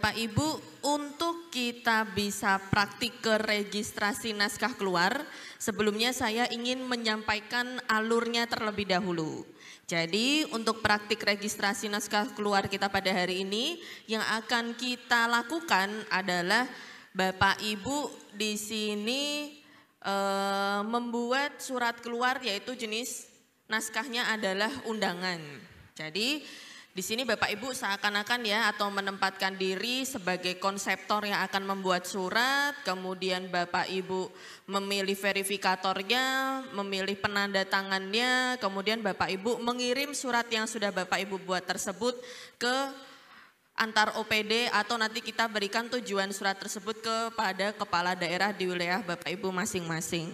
Bapak Ibu, untuk kita bisa praktik ke registrasi naskah keluar, sebelumnya saya ingin menyampaikan alurnya terlebih dahulu. Jadi untuk praktik registrasi naskah keluar kita pada hari ini, yang akan kita lakukan adalah Bapak Ibu di sini membuat surat keluar, yaitu jenis naskahnya adalah undangan. Jadi di sini Bapak Ibu seakan-akan ya atau menempatkan diri sebagai konseptor yang akan membuat surat, kemudian Bapak Ibu memilih verifikatornya, memilih penanda tangannya, kemudian Bapak Ibu mengirim surat yang sudah Bapak Ibu buat tersebut ke antar OPD atau nanti kita berikan tujuan surat tersebut kepada kepala daerah di wilayah Bapak Ibu masing-masing.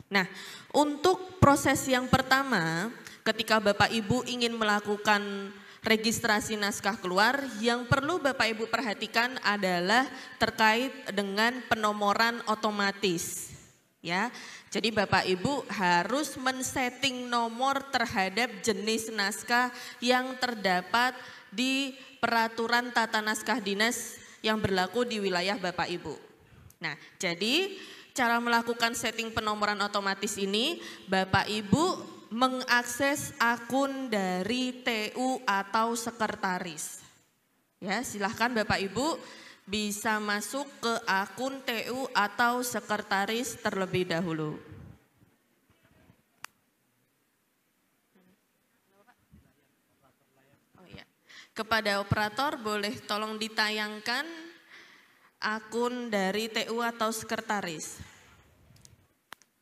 Nah, untuk proses yang pertama ketika Bapak Ibu ingin melakukan registrasi naskah keluar, yang perlu Bapak Ibu perhatikan adalah terkait dengan penomoran otomatis. Ya, jadi Bapak Ibu harus men-setting nomor terhadap jenis naskah yang terdapat di peraturan tata naskah dinas yang berlaku di wilayah Bapak Ibu. Nah, jadi cara melakukan setting penomoran otomatis ini, Bapak Ibu mengakses akun dari TU atau sekretaris. Ya, silahkan Bapak Ibu bisa masuk ke akun TU atau sekretaris terlebih dahulu. Oh iya. Kepada operator boleh tolong ditayangkan akun dari TU atau sekretaris.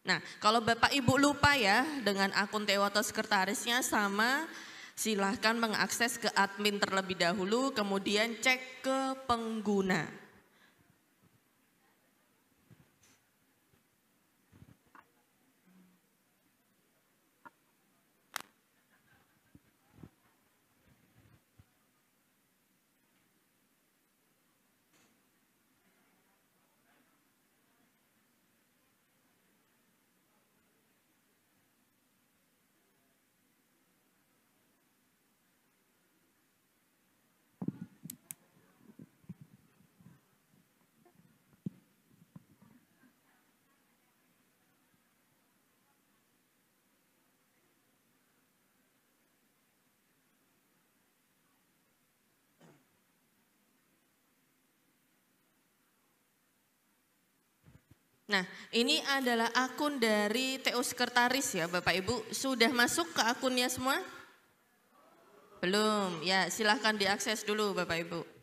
Nah, kalau Bapak Ibu lupa ya dengan akun TU atau sekretarisnya sama, silahkan mengakses ke admin terlebih dahulu, kemudian cek ke pengguna. Nah, ini adalah akun dari TU Sekretaris ya Bapak Ibu. Sudah masuk ke akunnya semua? Belum, ya silahkan diakses dulu Bapak Ibu.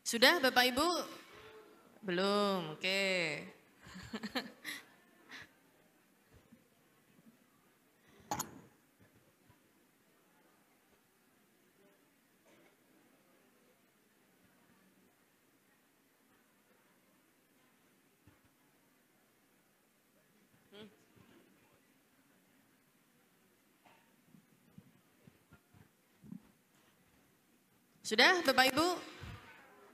Sudah Bapak Ibu? Belum, oke. Sudah Bapak Ibu?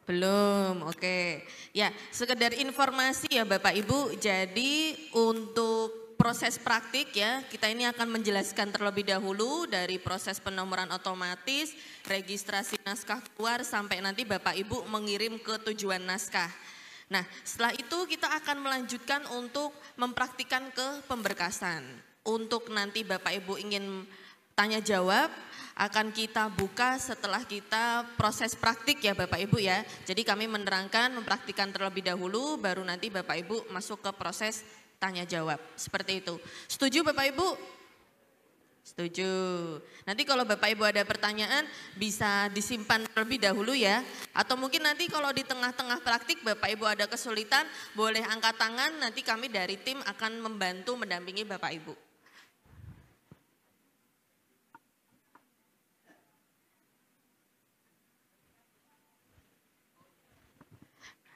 Belum, oke. Ya, sekedar informasi ya Bapak Ibu, jadi untuk proses praktik ya, kita ini akan menjelaskan terlebih dahulu dari proses penomoran otomatis, registrasi naskah keluar, sampai nanti Bapak Ibu mengirim ke tujuan naskah. Nah, setelah itu kita akan melanjutkan untuk mempraktikkan ke pemberkasan. Untuk nanti Bapak Ibu ingin tanya jawab, akan kita buka setelah kita proses praktik ya Bapak Ibu ya. Jadi kami menerangkan, mempraktikkan terlebih dahulu, baru nanti Bapak Ibu masuk ke proses tanya jawab. Seperti itu. Setuju Bapak Ibu? Setuju. Nanti kalau Bapak Ibu ada pertanyaan bisa disimpan terlebih dahulu ya. Atau mungkin nanti kalau di tengah-tengah praktik Bapak Ibu ada kesulitan, boleh angkat tangan, nanti kami dari tim akan membantu mendampingi Bapak Ibu.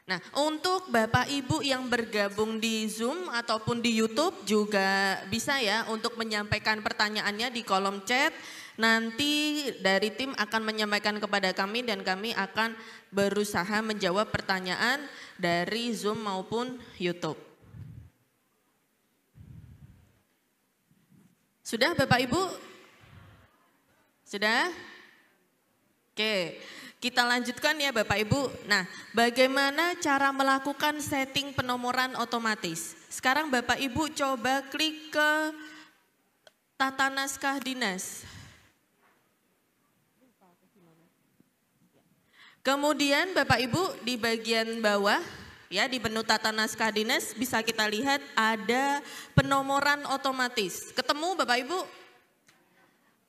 Nah, untuk Bapak Ibu yang bergabung di Zoom ataupun di YouTube juga bisa ya untuk menyampaikan pertanyaannya di kolom chat. Nanti dari tim akan menyampaikan kepada kami dan kami akan berusaha menjawab pertanyaan dari Zoom maupun YouTube. Sudah Bapak Ibu? Sudah? Oke. Kita lanjutkan ya Bapak Ibu. Nah, bagaimana cara melakukan setting penomoran otomatis? Sekarang Bapak Ibu coba klik ke tata naskah dinas. Kemudian Bapak Ibu di bagian bawah ya di menu tata naskah dinas bisa kita lihat ada penomoran otomatis. Ketemu Bapak Ibu?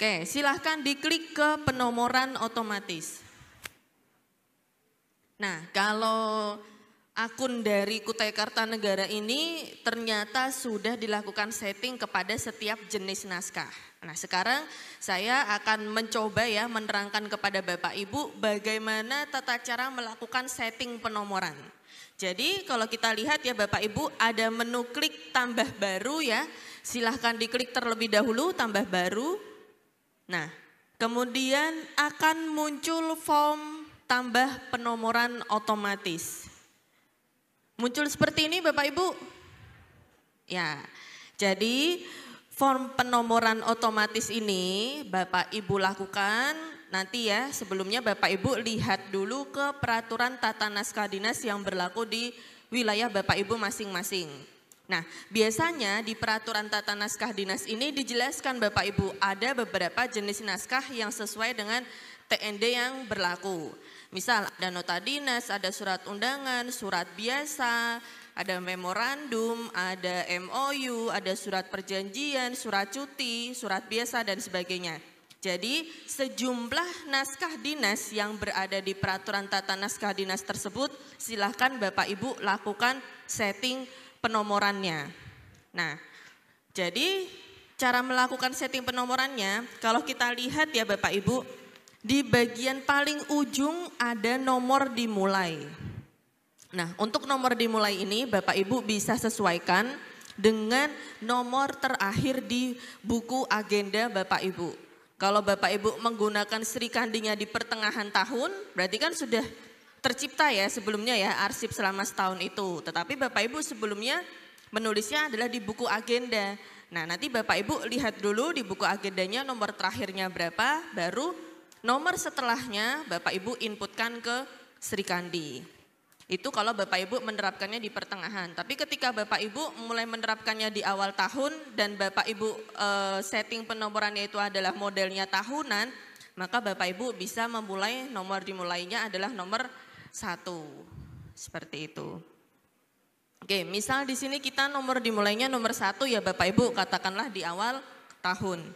Oke, silahkan diklik ke penomoran otomatis. Nah, kalau akun dari Kutai Kartanegara ini ternyata sudah dilakukan setting kepada setiap jenis naskah. Nah, sekarang saya akan mencoba ya menerangkan kepada Bapak Ibu bagaimana tata cara melakukan setting penomoran. Jadi kalau kita lihat ya Bapak Ibu ada menu klik tambah baru ya. Silahkan diklik terlebih dahulu tambah baru. Nah, kemudian akan muncul form tambah penomoran otomatis. Muncul seperti ini Bapak Ibu. Ya, jadi form penomoran otomatis ini Bapak Ibu lakukan nanti ya. Sebelumnya Bapak Ibu lihat dulu ke peraturan tata naskah dinas yang berlaku di wilayah Bapak Ibu masing-masing. Nah, biasanya di peraturan tata naskah dinas ini dijelaskan Bapak Ibu ada beberapa jenis naskah yang sesuai dengan TND yang berlaku. Misal ada nota dinas, ada surat undangan, surat biasa, ada memorandum, ada MOU, ada surat perjanjian, surat cuti, surat biasa dan sebagainya. Jadi sejumlah naskah dinas yang berada di peraturan tata naskah dinas tersebut silahkan Bapak Ibu lakukan setting penomorannya. Nah, jadi cara melakukan setting penomorannya kalau kita lihat ya Bapak Ibu, di bagian paling ujung ada nomor dimulai. Nah, untuk nomor dimulai ini Bapak Ibu bisa sesuaikan dengan nomor terakhir di buku agenda Bapak Ibu. Kalau Bapak Ibu menggunakan Sri Kandinya di pertengahan tahun, berarti kan sudah tercipta ya sebelumnya ya arsip selama setahun itu. Tetapi Bapak Ibu sebelumnya menulisnya adalah di buku agenda. Nah, nanti Bapak Ibu lihat dulu di buku agendanya nomor terakhirnya berapa, baru nomor setelahnya Bapak Ibu inputkan ke Sri Kandi. Itu kalau Bapak Ibu menerapkannya di pertengahan. Tapi ketika Bapak Ibu mulai menerapkannya di awal tahun dan Bapak Ibu setting penomorannya itu adalah modelnya tahunan, maka Bapak Ibu bisa memulai nomor dimulainya adalah nomor 1. Seperti itu. Oke, misal di sini kita nomor dimulainya nomor 1 ya Bapak Ibu, katakanlah di awal tahun.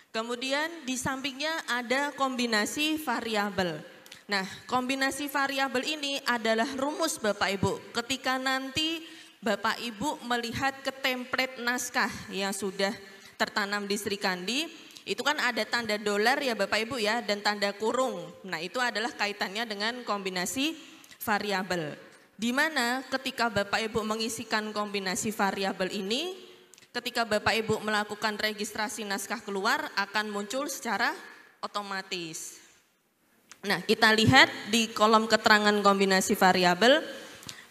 Kemudian di sampingnya ada kombinasi variabel. Nah, kombinasi variabel ini adalah rumus Bapak Ibu. Ketika nanti Bapak Ibu melihat ke template naskah yang sudah tertanam di Sri Kandi, itu kan ada tanda dolar ya Bapak Ibu ya dan tanda kurung. Nah, itu adalah kaitannya dengan kombinasi variabel. Di mana ketika Bapak Ibu mengisikan kombinasi variabel ini, ketika Bapak Ibu melakukan registrasi naskah keluar akan muncul secara otomatis. Nah, kita lihat di kolom keterangan kombinasi variabel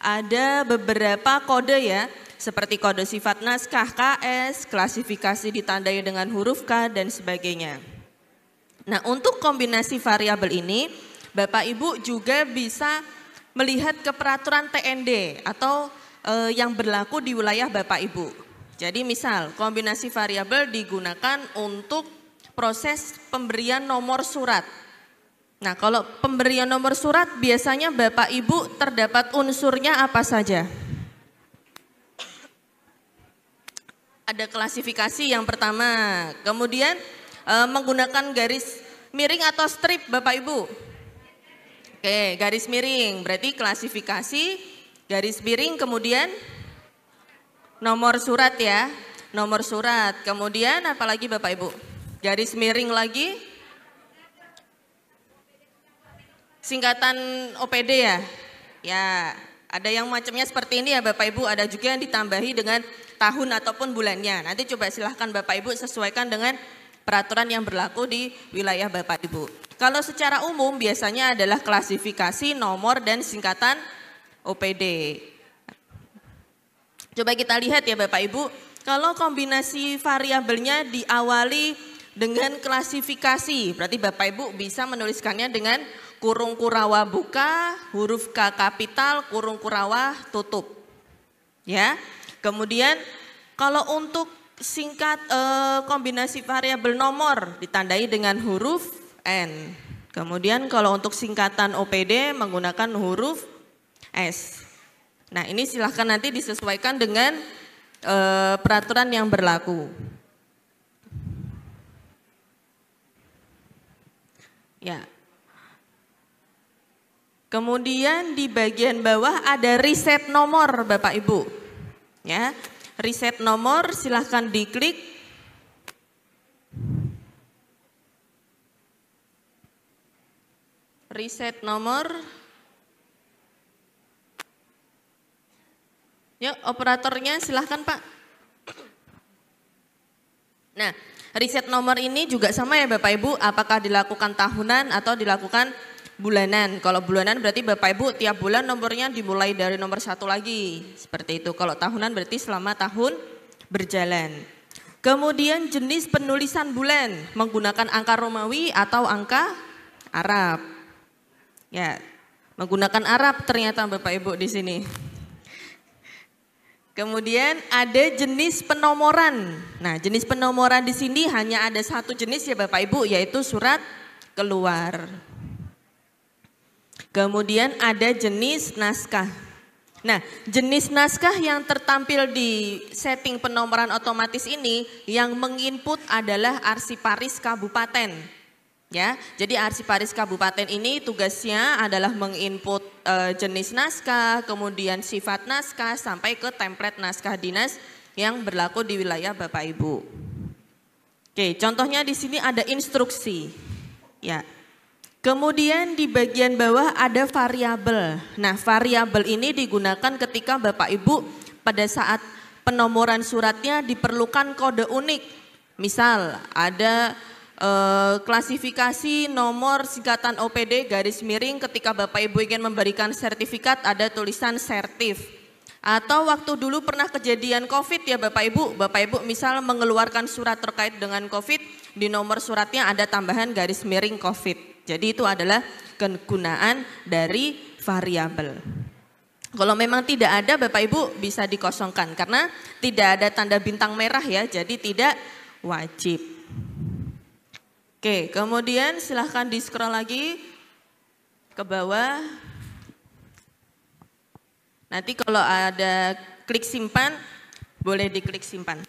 ada beberapa kode ya, seperti kode sifat naskah KS, klasifikasi ditandai dengan huruf K dan sebagainya. Nah, untuk kombinasi variabel ini Bapak Ibu juga bisa melihat ke peraturan TND atau yang berlaku di wilayah Bapak Ibu. Jadi misal kombinasi variabel digunakan untuk proses pemberian nomor surat. Nah, kalau pemberian nomor surat biasanya Bapak Ibu terdapat unsurnya apa saja? Ada klasifikasi yang pertama, kemudian menggunakan garis miring atau strip Bapak Ibu. Oke, garis miring berarti klasifikasi, garis miring kemudian nomor surat ya, nomor surat. Kemudian apalagi Bapak Ibu? Garis miring lagi. Singkatan OPD ya? Ya, Ada yang macamnya seperti ini ya Bapak Ibu, ada juga yang ditambahi dengan tahun ataupun bulannya. Nanti coba silahkan Bapak Ibu sesuaikan dengan peraturan yang berlaku di wilayah Bapak Ibu. Kalau secara umum biasanya adalah klasifikasi, nomor, dan singkatan OPD. Coba kita lihat ya Bapak Ibu, kalau kombinasi variabelnya diawali dengan klasifikasi, berarti Bapak Ibu bisa menuliskannya dengan kurung kurawa buka, huruf K kapital, kurung kurawa tutup. Ya. Kemudian kalau untuk singkat kombinasi variabel nomor ditandai dengan huruf N. Kemudian kalau untuk singkatan OPD menggunakan huruf S. Nah, ini silahkan nanti disesuaikan dengan peraturan yang berlaku. Ya. Kemudian di bagian bawah ada reset nomor Bapak Ibu. Ya, reset nomor silahkan diklik. Reset nomor. Ya, operatornya silahkan Pak. Nah, reset nomor ini juga sama ya Bapak Ibu, apakah dilakukan tahunan atau dilakukan bulanan. Kalau bulanan berarti Bapak Ibu tiap bulan nomornya dimulai dari nomor 1 lagi. Seperti itu. Kalau tahunan berarti selama tahun berjalan. Kemudian jenis penulisan bulan menggunakan angka Romawi atau angka Arab. Ya, menggunakan Arab ternyata Bapak Ibu di sini. Kemudian ada jenis penomoran. Nah, jenis penomoran di sini hanya ada satu jenis ya Bapak Ibu, yaitu surat keluar. Kemudian ada jenis naskah. Nah, jenis naskah yang tertampil di setting penomoran otomatis ini yang menginput adalah arsiparis kabupaten. Ya, jadi arsiparis kabupaten ini tugasnya adalah menginput jenis naskah, kemudian sifat naskah sampai ke template naskah dinas yang berlaku di wilayah Bapak Ibu. Oke, contohnya di sini ada instruksi. Ya. Kemudian di bagian bawah ada variabel. Nah, variabel ini digunakan ketika Bapak Ibu pada saat penomoran suratnya diperlukan kode unik. Misal ada klasifikasi nomor singkatan OPD garis miring, ketika Bapak Ibu ingin memberikan sertifikat ada tulisan sertif. Atau waktu dulu pernah kejadian COVID ya Bapak Ibu misal mengeluarkan surat terkait dengan COVID, di nomor suratnya ada tambahan garis miring COVID. Jadi itu adalah kegunaan dari variabel. Kalau memang tidak ada Bapak Ibu bisa dikosongkan karena tidak ada tanda bintang merah ya, jadi tidak wajib. Oke, kemudian silahkan di scroll lagi ke bawah. Nanti kalau ada klik simpan, boleh diklik simpan.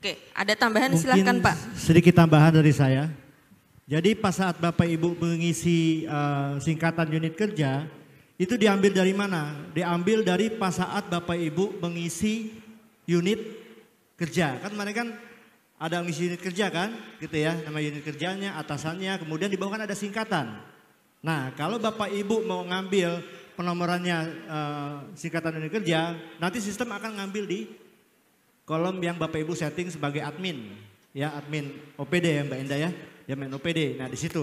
Oke, ada tambahan silahkan Pak. Sedikit tambahan dari saya. Jadi pas saat Bapak Ibu mengisi singkatan unit kerja, itu diambil dari mana? Diambil dari pas saat Bapak Ibu mengisi unit kerja. Kan mana kan ada mengisi unit kerja kan, gitu ya, nama unit kerjanya, atasannya, kemudian di bawah kan ada singkatan. Nah, kalau Bapak Ibu mau ngambil penomorannya singkatan unit kerja, nanti sistem akan ngambil di kolom yang Bapak Ibu setting sebagai admin. Ya, admin OPD ya Mbak Indah ya. Ya main OPD, nah di situ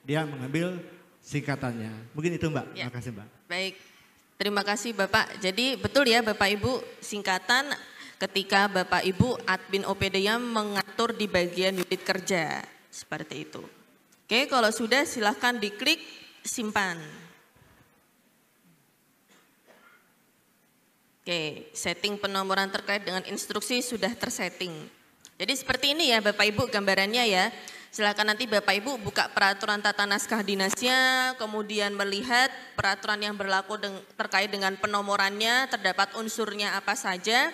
dia mengambil singkatannya. Mungkin itu Mbak, ya. Terima kasih Mbak. Baik, terima kasih Bapak. Jadi betul ya Bapak Ibu, singkatan ketika Bapak Ibu admin OPD-nya mengatur di bagian unit kerja. Seperti itu. Oke, kalau sudah silahkan diklik simpan. Oke, setting penomoran terkait dengan instruksi sudah tersetting. Jadi seperti ini ya Bapak Ibu gambarannya ya. Silakan nanti Bapak Ibu buka peraturan tata naskah dinasnya, kemudian melihat peraturan yang berlaku terkait dengan penomorannya, terdapat unsurnya apa saja.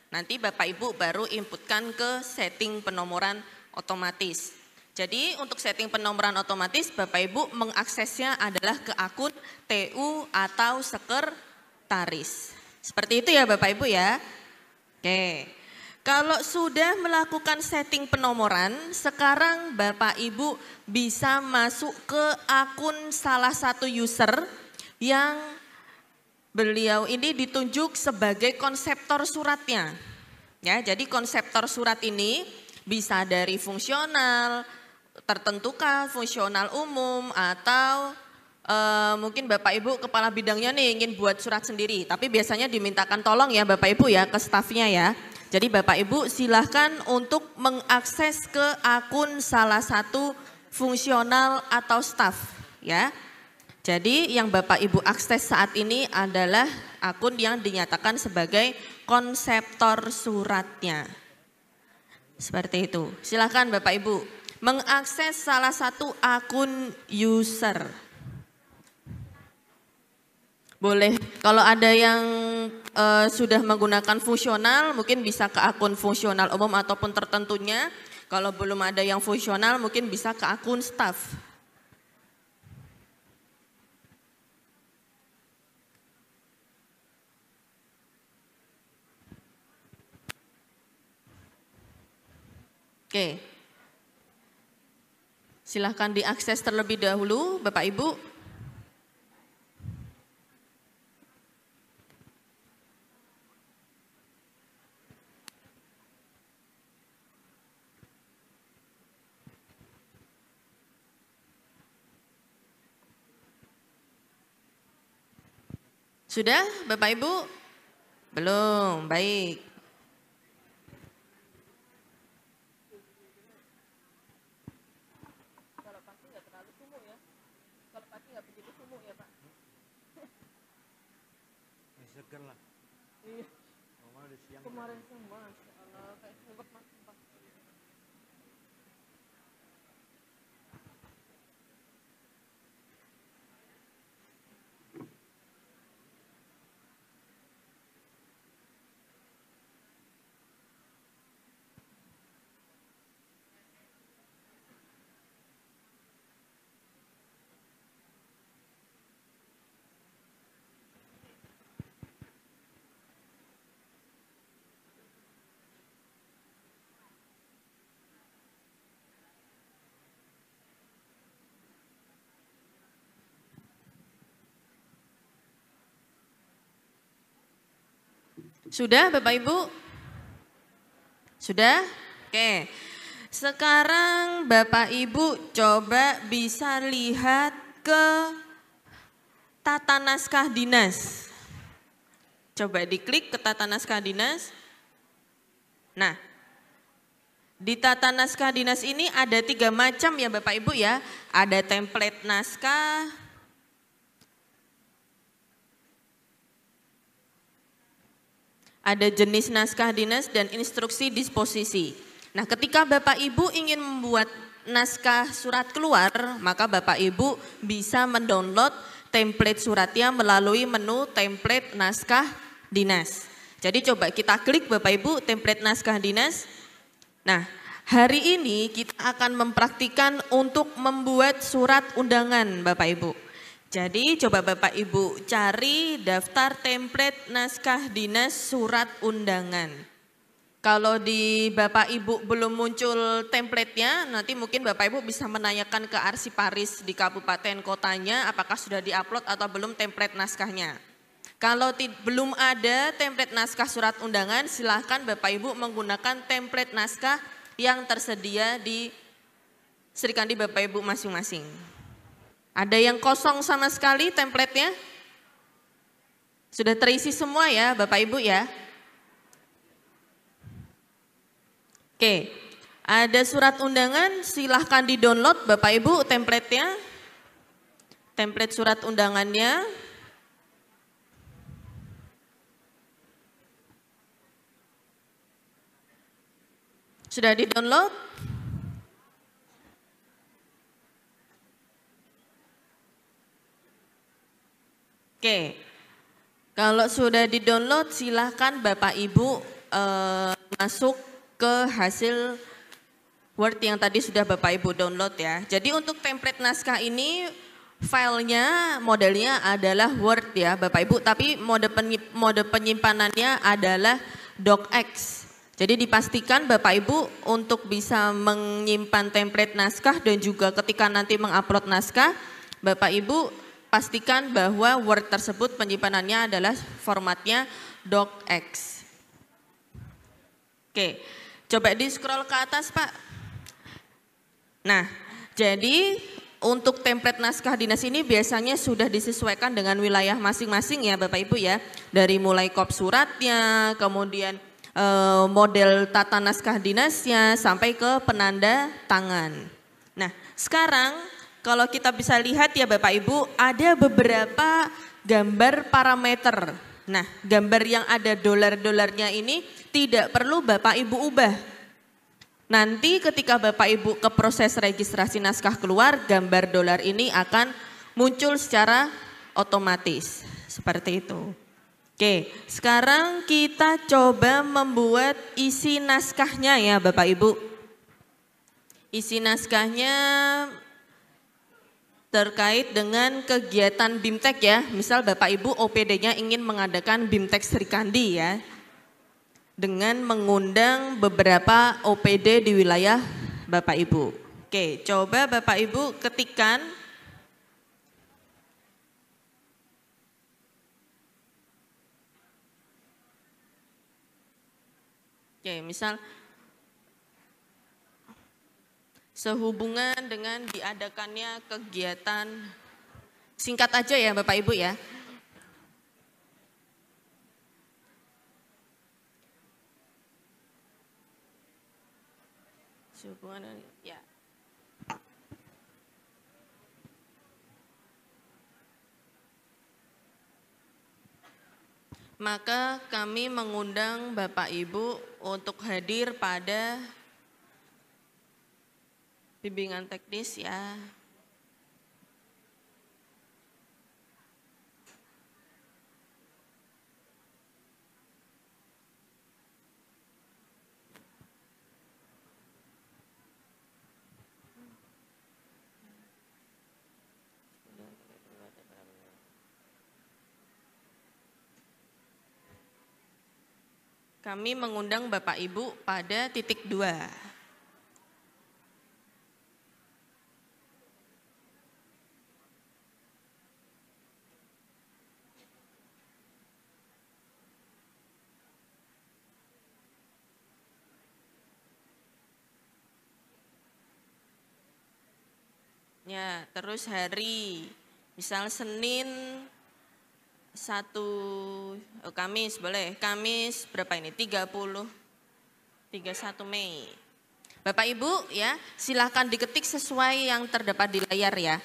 Nanti Bapak Ibu baru inputkan ke setting penomoran otomatis. Jadi untuk setting penomoran otomatis Bapak Ibu mengaksesnya adalah ke akun TU atau sekretaris. Seperti itu ya Bapak Ibu ya. Oke. Kalau sudah melakukan setting penomoran, sekarang Bapak Ibu bisa masuk ke akun salah satu user yang beliau ini ditunjuk sebagai konseptor suratnya. Ya, jadi konseptor surat ini bisa dari fungsional, tertentukah, fungsional umum, atau mungkin Bapak Ibu kepala bidangnya nih ingin buat surat sendiri. Tapi biasanya dimintakan tolong ya Bapak Ibu ya ke stafnya ya. Jadi Bapak Ibu silahkan untuk mengakses ke akun salah satu fungsional atau staf ya. Jadi yang Bapak Ibu akses saat ini adalah akun yang dinyatakan sebagai konseptor suratnya. Seperti itu. Silahkan Bapak Ibu mengakses salah satu akun user. Boleh, kalau ada yang sudah menggunakan fungsional mungkin bisa ke akun fungsional umum ataupun tertentunya. Kalau belum ada yang fungsional mungkin bisa ke akun staff. Oke, silahkan diakses terlebih dahulu Bapak Ibu. Sudah Bapak Ibu? Belum, baik. Kemarin semua, kayak sibuk mas. Sudah Bapak Ibu? Sudah? Oke. Sekarang Bapak Ibu coba bisa lihat ke tata naskah dinas. Coba diklik ke tata naskah dinas. Nah, di tata naskah dinas ini ada 3 macam ya Bapak Ibu ya. Ada template naskah, ada jenis naskah dinas dan instruksi disposisi. Nah, ketika Bapak Ibu ingin membuat naskah surat keluar, maka Bapak Ibu bisa mendownload template suratnya melalui menu template naskah dinas. Jadi coba kita klik Bapak Ibu template naskah dinas. Nah, hari ini kita akan mempraktikkan untuk membuat surat undangan Bapak Ibu. Jadi coba Bapak Ibu cari daftar template naskah dinas surat undangan. Kalau di Bapak Ibu belum muncul template-nya, nanti mungkin Bapak Ibu bisa menanyakan ke arsiparis di kabupaten kotanya apakah sudah diupload atau belum template naskahnya. Kalau belum ada template naskah surat undangan, silahkan Bapak Ibu menggunakan template naskah yang tersedia di Serikandi Bapak Ibu masing-masing. Ada yang kosong sama sekali template-nya? Sudah terisi semua ya Bapak Ibu ya? Oke, ada surat undangan, silahkan di-download Bapak Ibu template-nya. Template surat undangannya. Sudah di-download? Oke, kalau sudah di-download silahkan Bapak Ibu masuk ke hasil Word yang tadi sudah Bapak Ibu download ya. Jadi untuk template naskah ini filenya, modelnya adalah Word ya Bapak Ibu, tapi mode penyimpanannya adalah docx. Jadi dipastikan Bapak Ibu untuk bisa menyimpan template naskah dan juga ketika nanti mengupload naskah, Bapak Ibu pastikan bahwa Word tersebut penyimpanannya adalah formatnya docx. Oke, coba di scroll ke atas Pak. Nah, jadi untuk template naskah dinas ini biasanya sudah disesuaikan dengan wilayah masing-masing ya Bapak Ibu ya. Dari mulai kop suratnya, kemudian model tata naskah dinasnya, sampai ke penanda tangan. Nah, sekarang kalau kita bisa lihat ya Bapak Ibu, ada beberapa gambar parameter. Nah, gambar yang ada dolar-dolarnya ini tidak perlu Bapak Ibu ubah. Nanti ketika Bapak Ibu ke proses registrasi naskah keluar, gambar dolar ini akan muncul secara otomatis. Seperti itu. Oke, sekarang kita coba membuat isi naskahnya ya Bapak Ibu. Isi naskahnya terkait dengan kegiatan BIMTEK ya. Misal Bapak Ibu OPD-nya ingin mengadakan BIMTEK Sri Kandi ya. Dengan mengundang beberapa OPD di wilayah Bapak Ibu. Oke, coba Bapak Ibu ketikkan. Oke, misal sehubungan dengan diadakannya kegiatan, singkat aja ya Bapak Ibu ya. Sehubungan ya. Maka kami mengundang Bapak Ibu untuk hadir pada bimbingan teknis ya. Kami mengundang Bapak Ibu pada titik 2. Ya, terus hari, misal Senin 1, Kamis boleh, Kamis berapa ini? 31 Mei. Bapak Ibu ya, silahkan diketik sesuai yang terdapat di layar ya.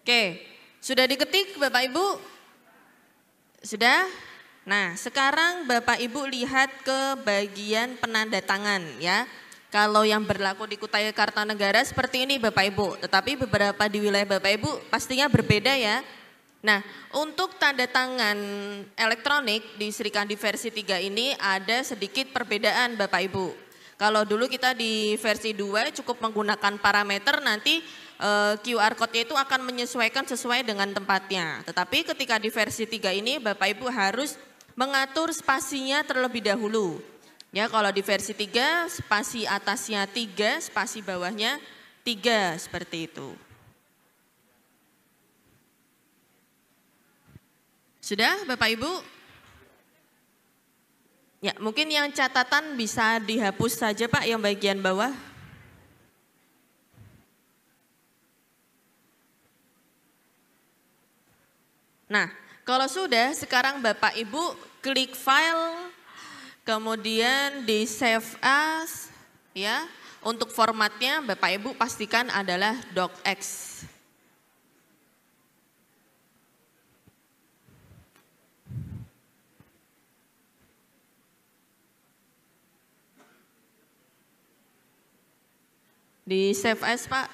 Oke, sudah diketik Bapak Ibu? Sudah? Nah, sekarang Bapak Ibu lihat ke bagian penanda tangan ya. Kalau yang berlaku di Kutai Kartanegara seperti ini Bapak Ibu, tetapi beberapa di wilayah Bapak Ibu pastinya berbeda ya. Nah, untuk tanda tangan elektronik di Srikandi versi 3 ini ada sedikit perbedaan Bapak Ibu. Kalau dulu kita di versi 2 cukup menggunakan parameter, nanti QR code-nya itu akan menyesuaikan sesuai dengan tempatnya. Tetapi ketika di versi 3 ini Bapak Ibu harus mengatur spasinya terlebih dahulu. Ya, kalau di versi 3 spasi atasnya 3, spasi bawahnya 3 seperti itu. Sudah Bapak Ibu? Ya, mungkin yang catatan bisa dihapus saja Pak yang bagian bawah. Nah, kalau sudah sekarang Bapak Ibu klik file, kemudian di save as, ya. Untuk formatnya Bapak Ibu pastikan adalah docx. Di save as Pak.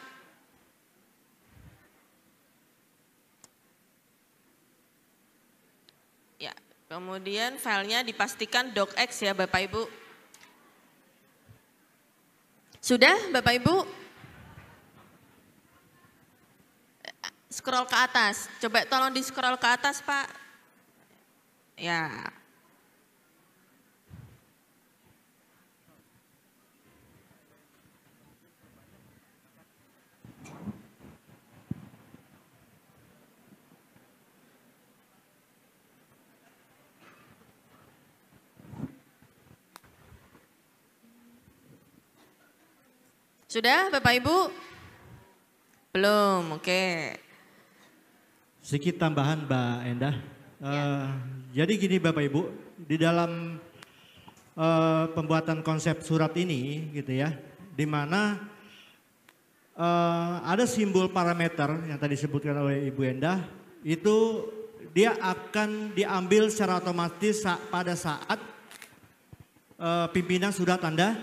Ya, kemudian filenya dipastikan docx ya Bapak Ibu. Sudah Bapak Ibu? Scroll ke atas, coba tolong di scroll ke atas Pak. Ya. Sudah Bapak Ibu? Belum, oke. Sedikit tambahan Mbak Endah. Jadi gini Bapak Ibu, di dalam pembuatan konsep surat ini gitu ya, di mana ada simbol parameter yang tadi disebutkan oleh Ibu Endah, itu dia akan diambil secara otomatis pada saat pimpinan sudah tanda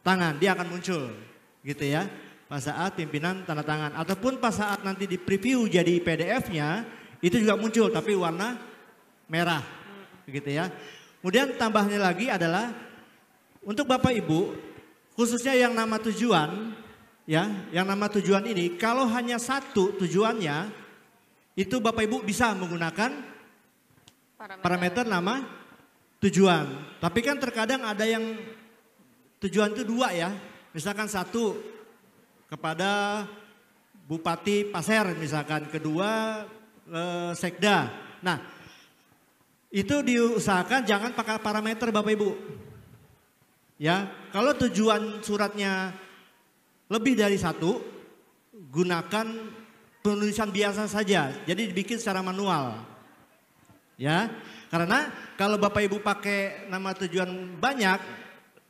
tangan, dia akan muncul gitu ya. Pas saat pimpinan tanda tangan ataupun pas saat nanti di preview jadi PDF-nya itu juga muncul tapi warna merah gitu ya. Kemudian tambahnya lagi adalah untuk Bapak Ibu khususnya yang nama tujuan ya, yang nama tujuan ini kalau hanya satu tujuannya itu Bapak Ibu bisa menggunakan parameter nama tujuan. Tapi kan terkadang ada yang tujuan itu dua ya. Misalkan satu kepada Bupati Pasir misalkan, kedua Sekda. Nah itu diusahakan jangan pakai parameter Bapak Ibu. Ya, kalau tujuan suratnya lebih dari satu, gunakan penulisan biasa saja. Jadi dibikin secara manual. Ya, karena kalau Bapak Ibu pakai nama tujuan banyak,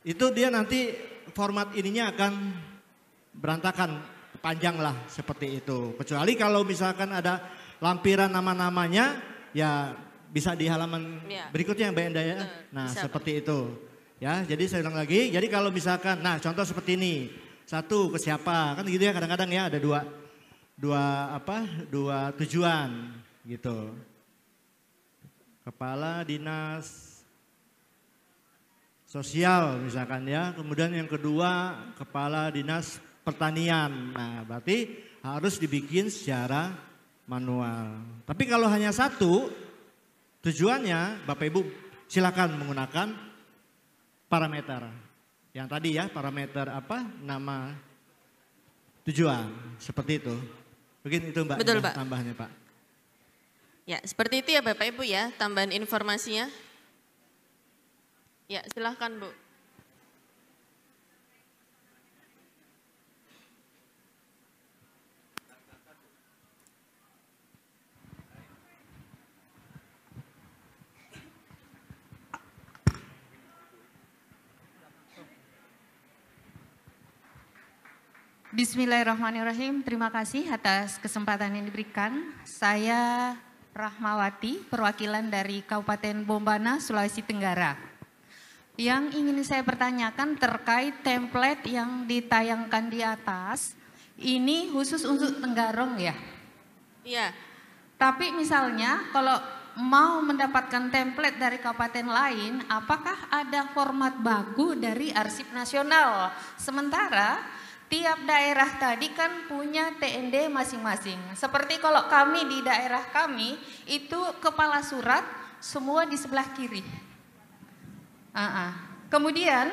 itu dia nanti format ininya akan berantakan, panjang lah seperti itu. Kecuali kalau misalkan ada lampiran nama-namanya, ya bisa di halaman berikutnya Mbak Endah ya. Nah seperti itu. Ya, jadi saya ulang lagi, jadi kalau misalkan, nah contoh seperti ini, satu ke siapa, kan gitu ya kadang-kadang ya ada dua tujuan gitu. Kepala Dinas Sosial misalkan ya, kemudian yang kedua Kepala Dinas Pertanian. Nah berarti harus dibikin secara manual. Tapi kalau hanya satu tujuannya Bapak Ibu silakan menggunakan parameter. Yang tadi ya parameter nama tujuan seperti itu. Mungkin itu Mbak. Betul Pak. Tambahnya Pak. Ya seperti itu ya Bapak Ibu ya tambahan informasinya. Ya, silahkan Bu. Bismillahirrahmanirrahim. Terima kasih atas kesempatan yang diberikan. Saya Rahmawati, perwakilan dari Kabupaten Bombana, Sulawesi Tenggara. Yang ingin saya pertanyakan terkait template yang ditayangkan di atas, ini khusus untuk Tenggarong ya? Iya. Tapi misalnya kalau mau mendapatkan template dari kabupaten lain, apakah ada format baku dari Arsip Nasional? Sementara tiap daerah tadi kan punya TND masing-masing. Seperti kalau kami di daerah kami, itu kepala surat semua di sebelah kiri. Kemudian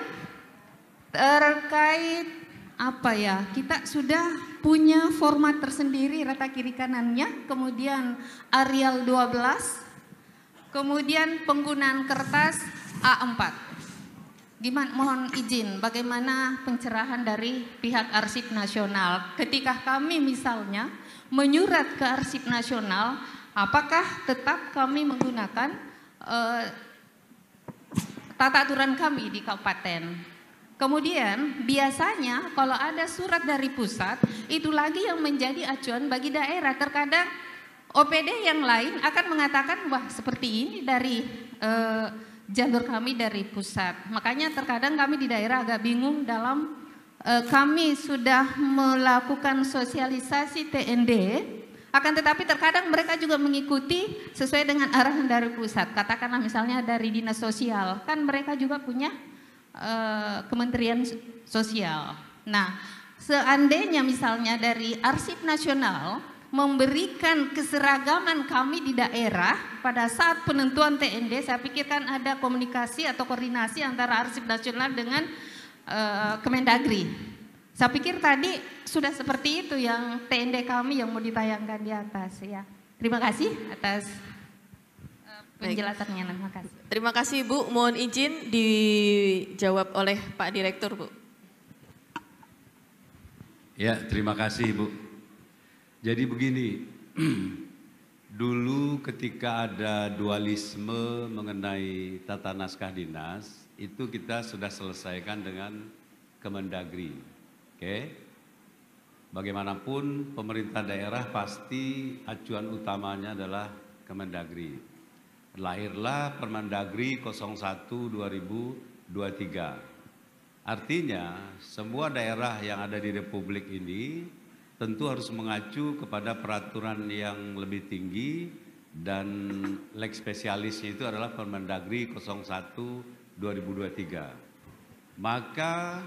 terkait apa ya, kita sudah punya format tersendiri rata kiri kanannya, kemudian Arial 12, kemudian penggunaan kertas A4. Gimana, mohon izin, bagaimana pencerahan dari pihak Arsip Nasional ketika kami misalnya menyurat ke Arsip Nasional, apakah tetap kami menggunakan tata aturan kami di kabupaten. Kemudian biasanya kalau ada surat dari pusat, itu lagi yang menjadi acuan bagi daerah. Terkadang OPD yang lain akan mengatakan, wah seperti ini dari jalur kami dari pusat. Makanya terkadang kami di daerah agak bingung dalam kami sudah melakukan sosialisasi TND, akan tetapi terkadang mereka juga mengikuti sesuai dengan arahan dari pusat. Katakanlah misalnya dari Dinas Sosial, kan mereka juga punya Kementerian Sosial. Nah, seandainya misalnya dari Arsip Nasional memberikan keseragaman kami di daerah pada saat penentuan TND, saya pikirkan ada komunikasi atau koordinasi antara Arsip Nasional dengan Kemendagri. Saya pikir tadi sudah seperti itu yang TND kami yang mau ditayangkan di atas ya. Terima kasih atas penjelasannya. Terima kasih. Terima kasih Bu, mohon izin dijawab oleh Pak Direktur Bu. Ya, terima kasih Bu. Jadi begini, dulu ketika ada dualisme mengenai tata naskah dinas, itu kita sudah selesaikan dengan Kemendagri. Oke, bagaimanapun pemerintah daerah pasti acuan utamanya adalah Kemendagri. Lahirlah Permendagri 01/2023. Artinya semua daerah yang ada di Republik ini tentu harus mengacu kepada peraturan yang lebih tinggi dan leg spesialisnya itu adalah Permendagri 01/2023. Maka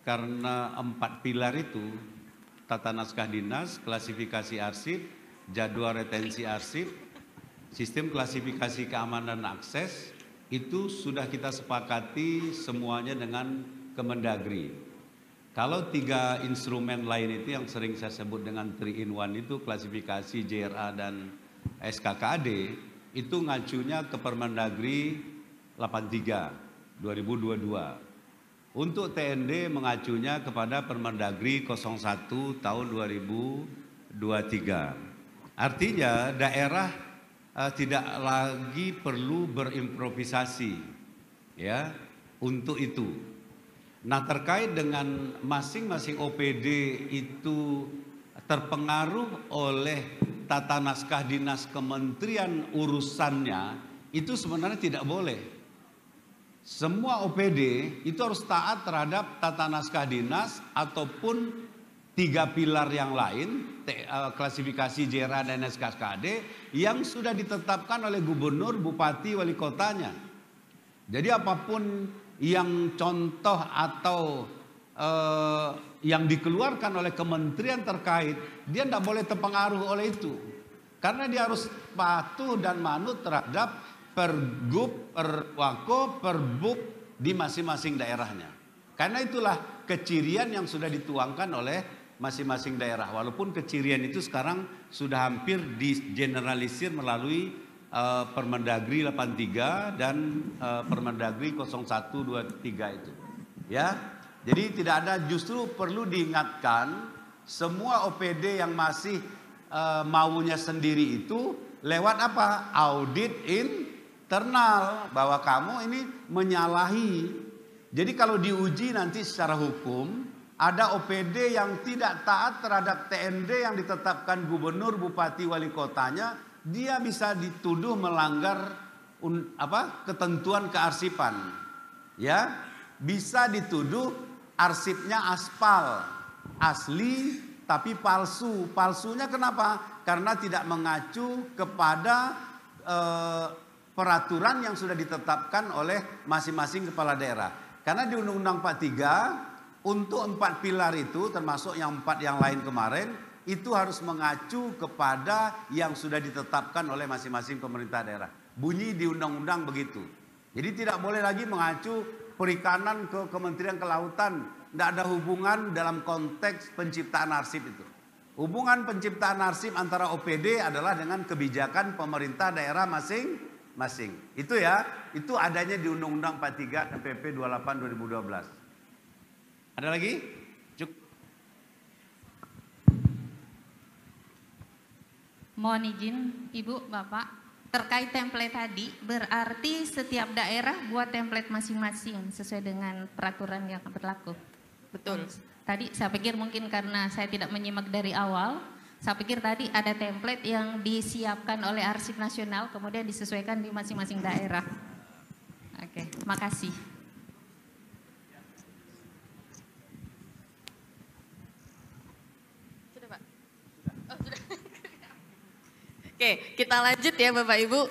karena 4 pilar itu, tata naskah dinas, klasifikasi arsip, jadwal retensi arsip, sistem klasifikasi keamanan dan akses, itu sudah kita sepakati semuanya dengan Kemendagri. Kalau 3 instrumen lain itu yang sering saya sebut dengan 3-in-1 itu, klasifikasi, JRA, dan SKKAD, itu ngacunya ke Permendagri 83/2022. Untuk TND mengacunya kepada Permendagri 01 tahun 2023. Artinya daerah tidak lagi perlu berimprovisasi ya untuk itu. Nah, terkait dengan masing-masing OPD itu terpengaruh oleh tata naskah dinas kementerian urusannya, itu sebenarnya tidak boleh. Semua OPD itu harus taat terhadap tata naskah dinas ataupun 3 pilar yang lain, klasifikasi JRA dan SKKAD yang sudah ditetapkan oleh gubernur, bupati, wali kotanya. Jadi apapun yang contoh atau yang dikeluarkan oleh kementerian terkait, dia tidak boleh terpengaruh oleh itu. Karena dia harus patuh dan manut terhadap Pergub, Perwako, Perbuk di masing-masing daerahnya. Karena itulah kecirian yang sudah dituangkan oleh masing-masing daerah. Walaupun kecirian itu sekarang sudah hampir digeneralisir melalui Permendagri 83 dan Permendagri 01/23 itu. Ya, jadi tidak ada, justru perlu diingatkan semua OPD yang masih maunya sendiri itu lewat apa? Audit internal, bahwa kamu ini menyalahi. Jadi kalau diuji nanti secara hukum, ada OPD yang tidak taat terhadap TND yang ditetapkan gubernur, bupati, wali kotanya, dia bisa dituduh melanggar ketentuan kearsipan. ya, bisa dituduh arsipnya aspal, asli tapi palsu. Palsunya kenapa? Karena tidak mengacu kepada peraturan yang sudah ditetapkan oleh masing-masing kepala daerah. Karena di Undang-Undang 43 untuk 4 pilar itu, termasuk yang 4 yang lain kemarin, itu harus mengacu kepada yang sudah ditetapkan oleh masing-masing pemerintah daerah. Bunyi di undang-undang begitu. Jadi tidak boleh lagi mengacu perikanan ke Kementerian Kelautan. Tidak ada hubungan dalam konteks penciptaan arsip itu. Hubungan penciptaan arsip antara OPD adalah dengan kebijakan pemerintah daerah masing-masing. Itu ya, itu adanya di Undang-Undang 43 PP 28 2012. Ada lagi? Mohon izin Ibu, Bapak, terkait template tadi, berarti setiap daerah buat template masing-masing sesuai dengan peraturan yang berlaku. Betul. Tadi saya pikir mungkin karena saya tidak menyimak dari awal, saya pikir tadi ada template yang disiapkan oleh Arsip Nasional kemudian disesuaikan di masing-masing daerah. Oke, makasih. Sudah, Pak? Oh, sudah. Oke, kita lanjut ya Bapak Ibu.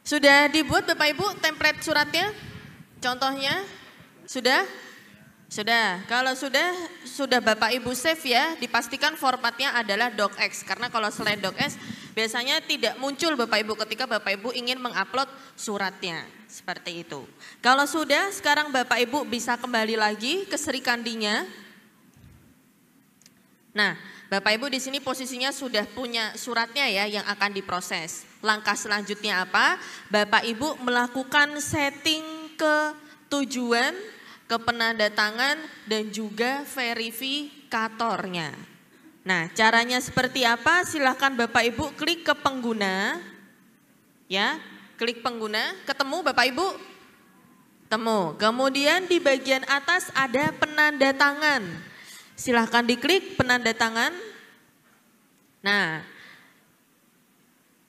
Sudah dibuat Bapak Ibu template suratnya? Contohnya? Sudah? Sudah. Kalau sudah Bapak Ibu save ya, dipastikan formatnya adalah docx. Karena kalau selain docx, biasanya tidak muncul Bapak Ibu ketika Bapak Ibu ingin mengupload suratnya. Seperti itu. Kalau sudah, sekarang Bapak Ibu bisa kembali lagi ke Sri Kandinya. Nah, Bapak Ibu di sini posisinya sudah punya suratnya ya yang akan diproses. Langkah selanjutnya apa? Bapak Ibu melakukan setting ke tujuan, ke penanda tangan dan juga verifikatornya. Nah, caranya seperti apa? Silahkan Bapak Ibu klik ke pengguna. Ya, klik pengguna, ketemu Bapak Ibu? Temu. Kemudian di bagian atas ada penanda tangan. Silahkan diklik penanda tangan. Nah,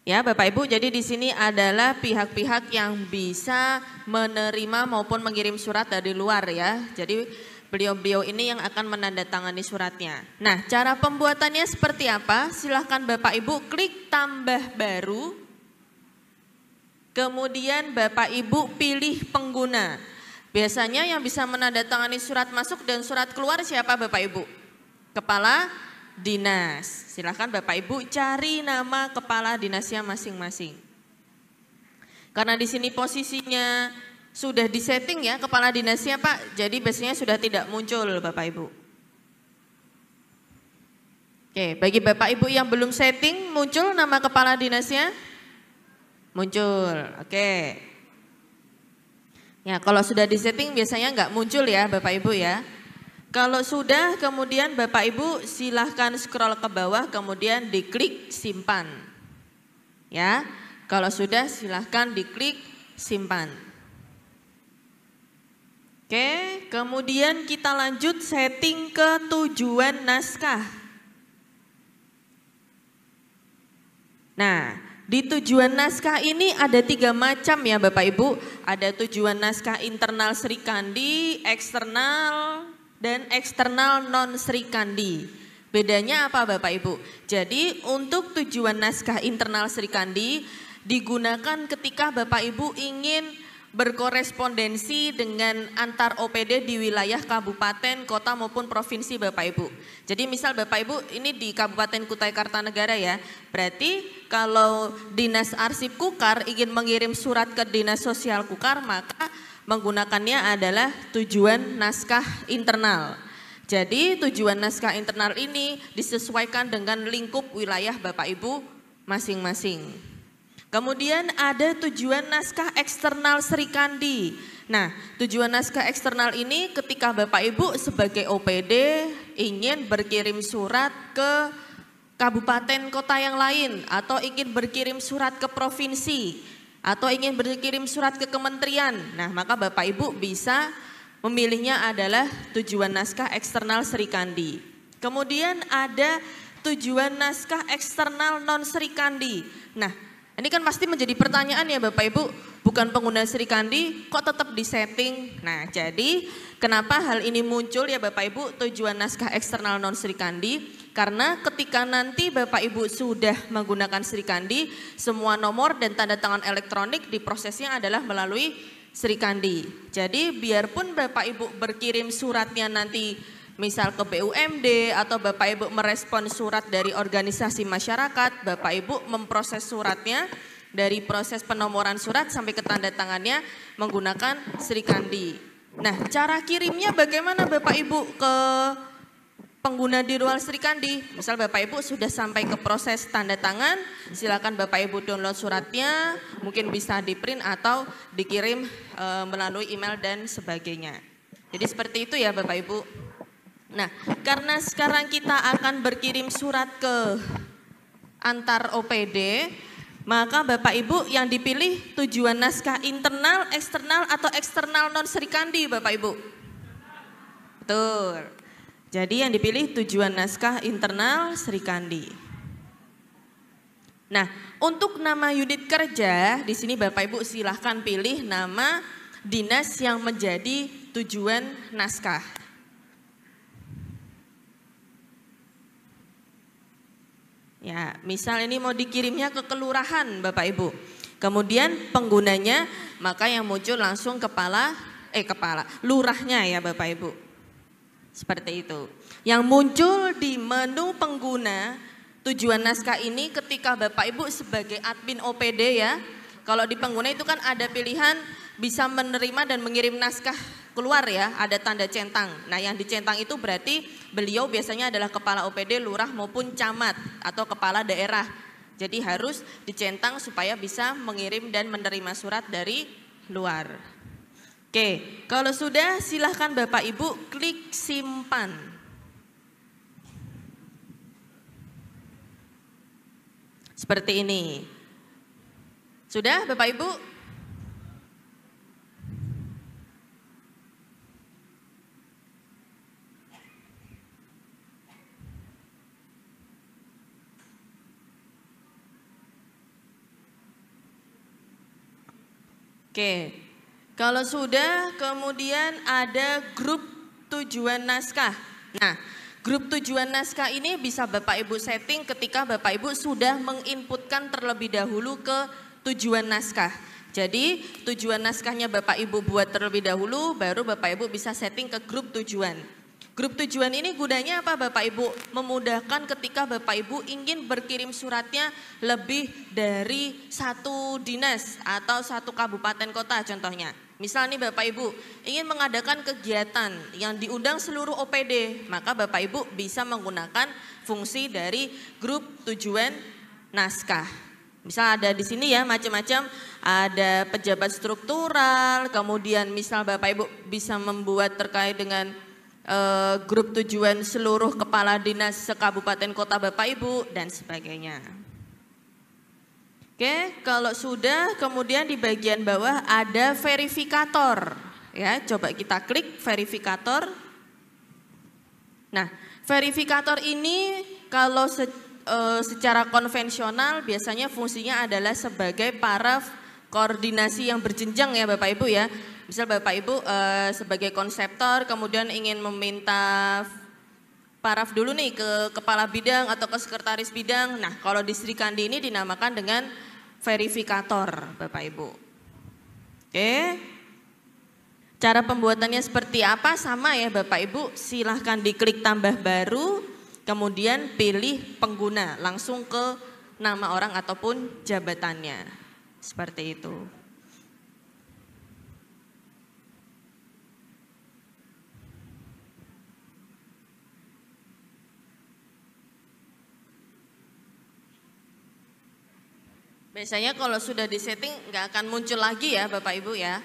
ya Bapak Ibu, jadi di sini adalah pihak-pihak yang bisa menerima maupun mengirim surat dari luar ya. Jadi beliau-beliau ini yang akan menandatangani suratnya. Nah, cara pembuatannya seperti apa? Silahkan Bapak Ibu klik tambah baru. Kemudian Bapak Ibu pilih pengguna. Biasanya yang bisa menandatangani surat masuk dan surat keluar siapa Bapak Ibu? Kepala dinas. Silahkan Bapak Ibu cari nama kepala dinasnya masing-masing. Karena di sini posisinya sudah disetting ya kepala dinasnya Pak, jadi biasanya sudah tidak muncul Bapak Ibu. Oke, bagi Bapak Ibu yang belum setting, muncul nama kepala dinasnya? Muncul, oke. Ya, kalau sudah disetting biasanya nggak muncul ya Bapak Ibu ya. Kalau sudah, kemudian Bapak Ibu silahkan scroll ke bawah, kemudian diklik simpan. Ya, kalau sudah silahkan diklik simpan. Oke, kemudian kita lanjut setting ke tujuan naskah. Nah, di tujuan naskah ini ada 3 macam ya Bapak Ibu. Ada tujuan naskah internal Sri Kandi, eksternal, dan eksternal non Sri Kandi. Bedanya apa Bapak Ibu? Jadi untuk tujuan naskah internal Sri Kandi digunakan ketika Bapak Ibu ingin berkorespondensi dengan antar OPD di wilayah kabupaten, kota maupun provinsi Bapak Ibu. Jadi misal Bapak Ibu ini di Kabupaten Kutai Kartanegara ya. Berarti kalau Dinas Arsip Kukar ingin mengirim surat ke Dinas Sosial Kukar, maka menggunakannya adalah tujuan naskah internal. Jadi tujuan naskah internal ini disesuaikan dengan lingkup wilayah Bapak Ibu masing-masing. Kemudian ada tujuan naskah eksternal Sri Kandi. Nah, tujuan naskah eksternal ini ketika Bapak Ibu sebagai OPD ingin berkirim surat ke kabupaten kota yang lain atau ingin berkirim surat ke provinsi atau ingin berkirim surat ke kementerian. Nah, maka Bapak Ibu bisa memilihnya adalah tujuan naskah eksternal Sri Kandi. Kemudian ada tujuan naskah eksternal non Sri Kandi. Nah, Ini kan pasti menjadi pertanyaan ya Bapak Ibu, bukan pengguna Srikandi kok tetap disetting. Nah jadi kenapa hal ini muncul ya Bapak Ibu, tujuan naskah eksternal non Srikandi, karena ketika nanti Bapak Ibu sudah menggunakan Srikandi, semua nomor dan tanda tangan elektronik diprosesnya adalah melalui Srikandi. Jadi biarpun Bapak Ibu berkirim suratnya nanti misal ke BUMD atau Bapak Ibu merespon surat dari organisasi masyarakat, Bapak Ibu memproses suratnya dari proses penomoran surat sampai ke tanda tangannya menggunakan Srikandi. Nah, cara kirimnya bagaimana Bapak Ibu ke pengguna di luar Srikandi? Misal Bapak Ibu sudah sampai ke proses tanda tangan, silakan Bapak Ibu download suratnya, mungkin bisa di print atau dikirim melalui email dan sebagainya. Jadi seperti itu ya Bapak Ibu. Nah, karena sekarang kita akan berkirim surat ke antar OPD, maka Bapak Ibu yang dipilih tujuan naskah internal, eksternal atau eksternal non Srikandi Bapak Ibu? Betul. Jadi yang dipilih tujuan naskah internal Srikandi. Nah, untuk nama unit kerja di sini Bapak Ibu silahkan pilih nama dinas yang menjadi tujuan naskah. Ya, misal ini mau dikirimnya ke kelurahan Bapak Ibu. Kemudian penggunanya maka yang muncul langsung lurahnya ya Bapak Ibu. Seperti itu. Yang muncul di menu pengguna tujuan naskah ini ketika Bapak Ibu sebagai admin OPD ya. Kalau di pengguna itu kan ada pilihan bisa menerima dan mengirim naskah keluar ya, ada tanda centang. Nah yang dicentang itu berarti beliau biasanya adalah kepala OPD, lurah maupun camat atau kepala daerah. Jadi harus dicentang supaya bisa mengirim dan menerima surat dari luar. Oke, kalau sudah silahkan Bapak Ibu klik simpan. Seperti ini. Sudah Bapak Ibu? Oke, kalau sudah kemudian ada grup tujuan naskah. Nah, grup tujuan naskah ini bisa Bapak Ibu setting ketika Bapak Ibu sudah menginputkan terlebih dahulu ke tujuan naskah. Jadi tujuan naskahnya Bapak Ibu buat terlebih dahulu, baru Bapak Ibu bisa setting ke grup tujuan. Grup tujuan ini gunanya apa Bapak Ibu? Memudahkan ketika Bapak Ibu ingin berkirim suratnya lebih dari satu dinas atau satu kabupaten kota contohnya. Misal nih Bapak Ibu ingin mengadakan kegiatan yang diundang seluruh OPD, maka Bapak Ibu bisa menggunakan fungsi dari grup tujuan naskah. Misal ada di sini ya macam-macam, ada pejabat struktural, kemudian misal Bapak Ibu bisa membuat terkait dengan grup tujuan seluruh kepala dinas sekabupaten kota Bapak Ibu dan sebagainya. Oke, kalau sudah kemudian di bagian bawah ada verifikator. Ya, coba kita klik verifikator. Nah, verifikator ini kalau secara konvensional biasanya fungsinya adalah sebagai paraf koordinasi yang berjenjang ya Bapak Ibu ya. Misal Bapak Ibu sebagai konseptor kemudian ingin meminta paraf dulu nih ke kepala bidang atau ke sekretaris bidang. Nah kalau di Srikandi ini dinamakan dengan verifikator Bapak Ibu. Oke. Cara pembuatannya seperti apa? Sama ya Bapak Ibu, silahkan diklik tambah baru, kemudian pilih pengguna, langsung ke nama orang ataupun jabatannya. Seperti itu. Biasanya kalau sudah disetting nggak akan muncul lagi ya Bapak Ibu ya.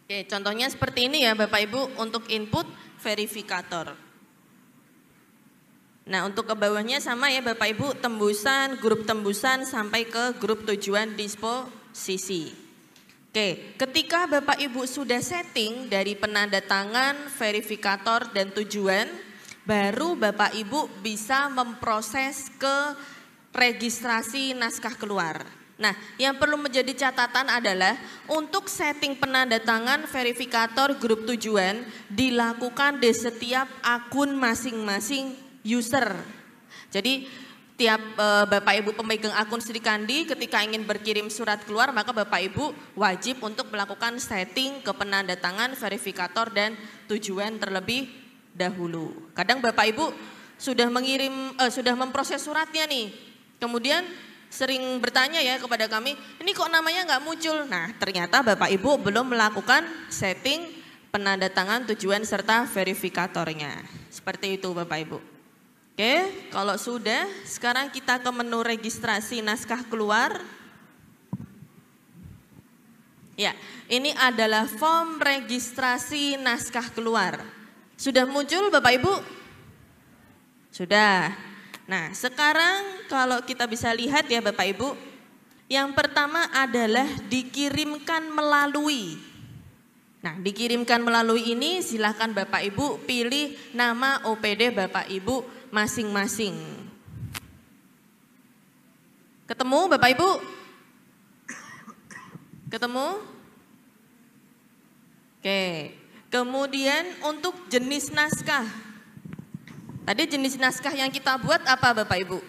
Oke, contohnya seperti ini ya Bapak Ibu untuk input verifikator. Nah, untuk ke bawahnya sama ya Bapak Ibu, tembusan, grup tembusan sampai ke grup tujuan disposisi. Oke, ketika Bapak Ibu sudah setting dari penanda tangan, verifikator, dan tujuan, baru Bapak Ibu bisa memproses ke registrasi naskah keluar. Nah, yang perlu menjadi catatan adalah untuk setting penanda tangan, verifikator, grup tujuan dilakukan di setiap akun masing-masing user. Jadi tiap Bapak Ibu pemegang akun Sri Kandi ketika ingin berkirim surat keluar, maka Bapak Ibu wajib untuk melakukan setting ke penanda tangan, verifikator, dan tujuan terlebih dahulu. Kadang Bapak Ibu sudah sudah memproses suratnya nih, kemudian sering bertanya ya kepada kami, ini kok namanya nggak muncul? Nah, ternyata Bapak Ibu belum melakukan setting penanda tangan, tujuan, serta verifikatornya. Seperti itu Bapak Ibu. Oke, kalau sudah, sekarang kita ke menu registrasi naskah keluar. Ya, ini adalah form registrasi naskah keluar. Sudah muncul Bapak Ibu? Sudah. Nah, sekarang kalau kita bisa lihat ya Bapak Ibu, yang pertama adalah dikirimkan melalui. Nah, dikirimkan melalui ini silakan Bapak Ibu pilih nama OPD Bapak Ibu masing-masing. Ketemu Bapak Ibu? Ketemu? Oke. Kemudian untuk jenis naskah. Tadi jenis naskah yang kita buat apa Bapak Ibu?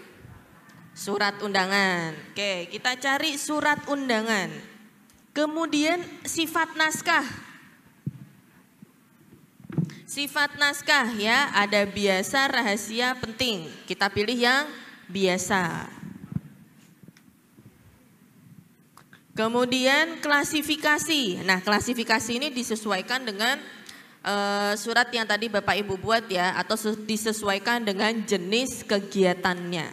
Surat undangan. Oke, kita cari surat undangan. Kemudian sifat naskah. Sifat naskah ya, ada biasa, rahasia, penting. Kita pilih yang biasa. Kemudian klasifikasi. Nah, klasifikasi ini disesuaikan dengan surat yang tadi Bapak Ibu buat ya, atau disesuaikan dengan jenis kegiatannya.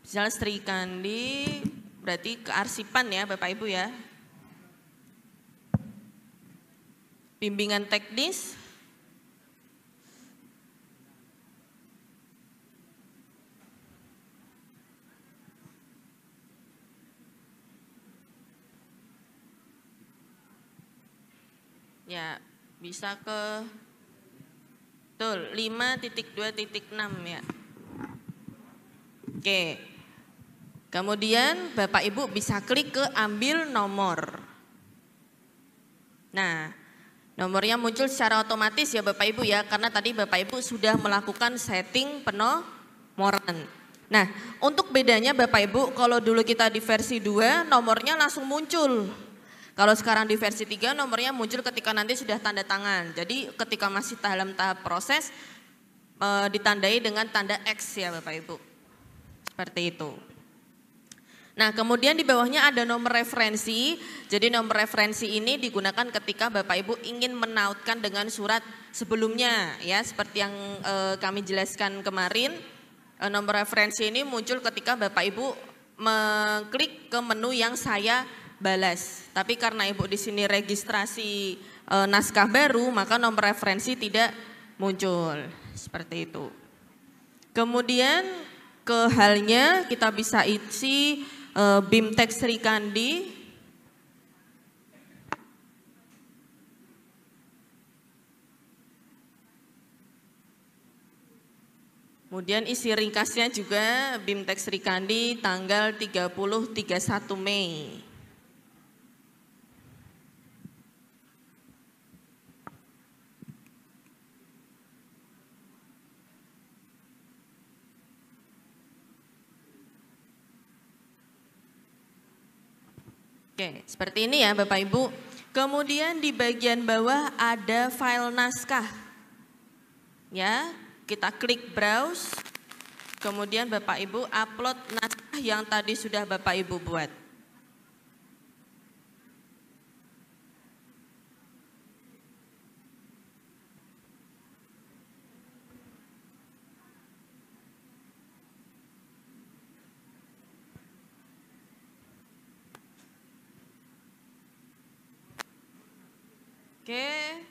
Misalnya Sri Kandi berarti kearsipan ya Bapak Ibu ya. Bimbingan teknis, ya bisa ke 5.2.6 ya. Oke, kemudian Bapak Ibu bisa klik ke ambil nomor. Nah, nomornya muncul secara otomatis ya Bapak Ibu ya, karena tadi Bapak Ibu sudah melakukan setting penomoran. Nah, untuk bedanya Bapak Ibu, kalau dulu kita di versi 2 nomornya langsung muncul. Kalau sekarang di versi 3 nomornya muncul ketika nanti sudah tanda tangan. Jadi ketika masih dalam tahap proses ditandai dengan tanda X ya Bapak Ibu. Seperti itu. Nah, kemudian di bawahnya ada nomor referensi. Jadi nomor referensi ini digunakan ketika Bapak Ibu ingin menautkan dengan surat sebelumnya ya, seperti yang kami jelaskan kemarin. Nomor referensi ini muncul ketika Bapak Ibu mengklik ke menu yang saya balas. Tapi karena Ibu di sini registrasi naskah baru, maka nomor referensi tidak muncul. Seperti itu. Kemudian ke halnya kita bisa isi BIMTek Sri Kandi. Kemudian isi ringkasnya juga BIMTek Sri Kandi tanggal 30-31 Mei. Oke, seperti ini ya Bapak Ibu. Kemudian di bagian bawah ada file naskah. Ya, kita klik browse. Kemudian Bapak Ibu upload naskah yang tadi sudah Bapak Ibu buat. Oke.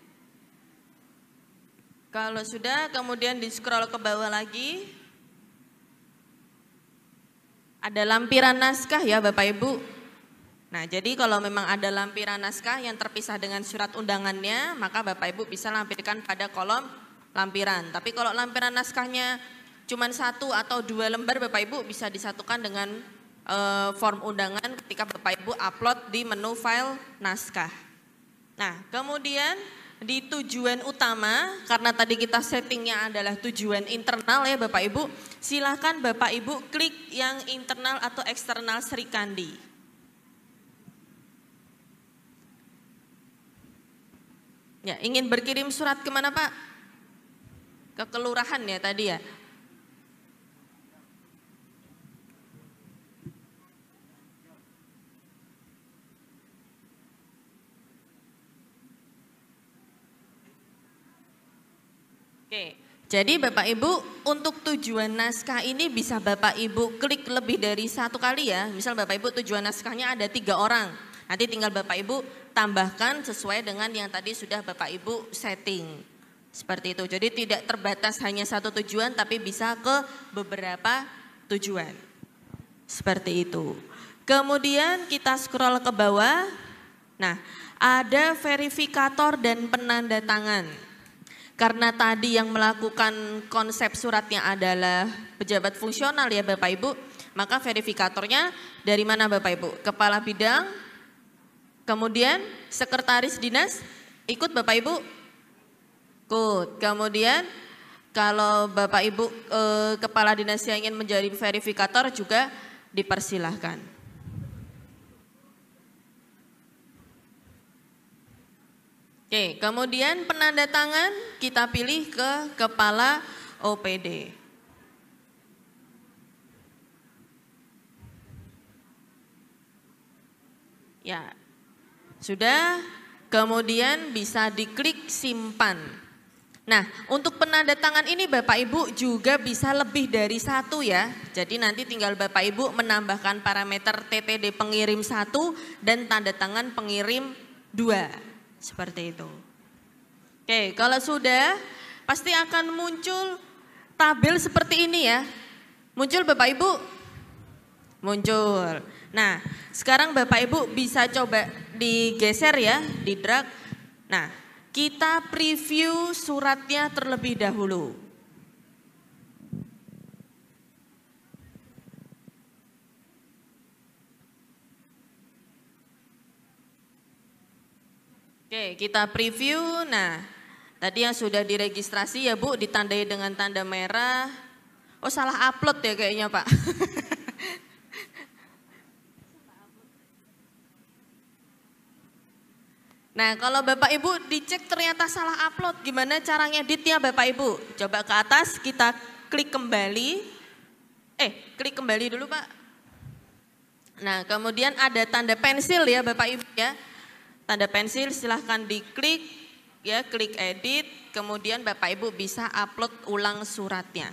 Kalau sudah, kemudian di scroll ke bawah lagi. Ada lampiran naskah ya Bapak Ibu. Nah, jadi kalau memang ada lampiran naskah yang terpisah dengan surat undangannya, maka Bapak Ibu bisa lampirkan pada kolom lampiran. Tapi kalau lampiran naskahnya cuma 1 atau 2 lembar, Bapak Ibu bisa disatukan dengan form undangan ketika Bapak Ibu upload di menu file naskah. Nah, kemudian di tujuan utama, karena tadi kita settingnya adalah tujuan internal ya Bapak Ibu, silakan Bapak Ibu klik yang internal atau eksternal Sri Kandi. Ya, ingin berkirim surat kemana Pak? Ke kelurahan ya tadi ya? Oke, jadi Bapak Ibu untuk tujuan naskah ini bisa Bapak Ibu klik lebih dari 1 kali ya. Misal Bapak Ibu tujuan naskahnya ada 3 orang. Nanti tinggal Bapak Ibu tambahkan sesuai dengan yang tadi sudah Bapak Ibu setting. Seperti itu. Jadi tidak terbatas hanya 1 tujuan tapi bisa ke beberapa tujuan. Seperti itu. Kemudian kita scroll ke bawah. Nah, ada verifikator dan penanda tangan. Karena tadi yang melakukan konsep suratnya adalah pejabat fungsional ya Bapak Ibu, maka verifikatornya dari mana Bapak Ibu? Kepala bidang, kemudian sekretaris dinas, ikut Bapak Ibu? Ikut. Kemudian kalau Bapak Ibu kepala dinas yang ingin menjadi verifikator juga dipersilahkan. Oke, kemudian penanda tangan kita pilih ke kepala OPD. Ya, sudah. Kemudian bisa diklik simpan. Nah, untuk penanda tangan ini Bapak Ibu juga bisa lebih dari 1 ya. Jadi nanti tinggal Bapak Ibu menambahkan parameter TTD pengirim 1 dan tanda tangan pengirim 2. Seperti itu. Oke, kalau sudah pasti akan muncul tabel seperti ini ya. Muncul Bapak Ibu? Muncul. Nah, sekarang Bapak Ibu bisa coba digeser ya, di drag. Nah, kita preview suratnya terlebih dahulu. Oke, kita preview. Nah, tadi yang sudah diregistrasi ya Bu, ditandai dengan tanda merah. Oh, salah upload ya kayaknya Pak. Nah, kalau Bapak Ibu dicek ternyata salah upload, gimana cara ngeditnya Bapak Ibu? Coba ke atas, kita klik kembali. Klik kembali dulu Pak. Nah, kemudian ada tanda pensil ya Bapak Ibu ya. Tanda pensil silahkan diklik ya, klik edit, kemudian Bapak Ibu bisa upload ulang suratnya.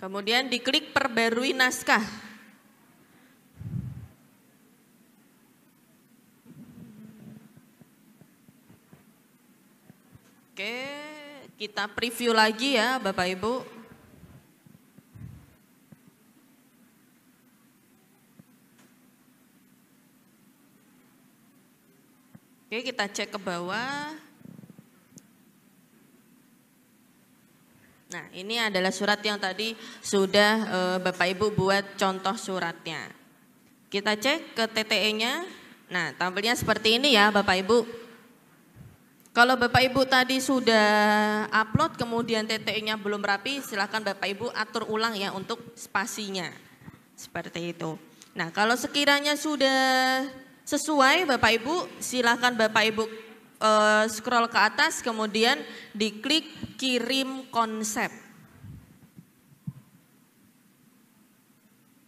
Kemudian diklik perbarui naskah. Oke, kita preview lagi ya Bapak Ibu. Oke, kita cek ke bawah. Nah, ini adalah surat yang tadi sudah Bapak Ibu buat contoh suratnya. Kita cek ke TTE-nya. Nah, tampilnya seperti ini ya Bapak Ibu. Kalau Bapak Ibu tadi sudah upload kemudian TTE-nya belum rapi, silakan Bapak Ibu atur ulang ya untuk spasinya. Seperti itu. Nah, kalau sekiranya sudah sesuai Bapak Ibu, silakan Bapak Ibu scroll ke atas kemudian diklik kirim konsep.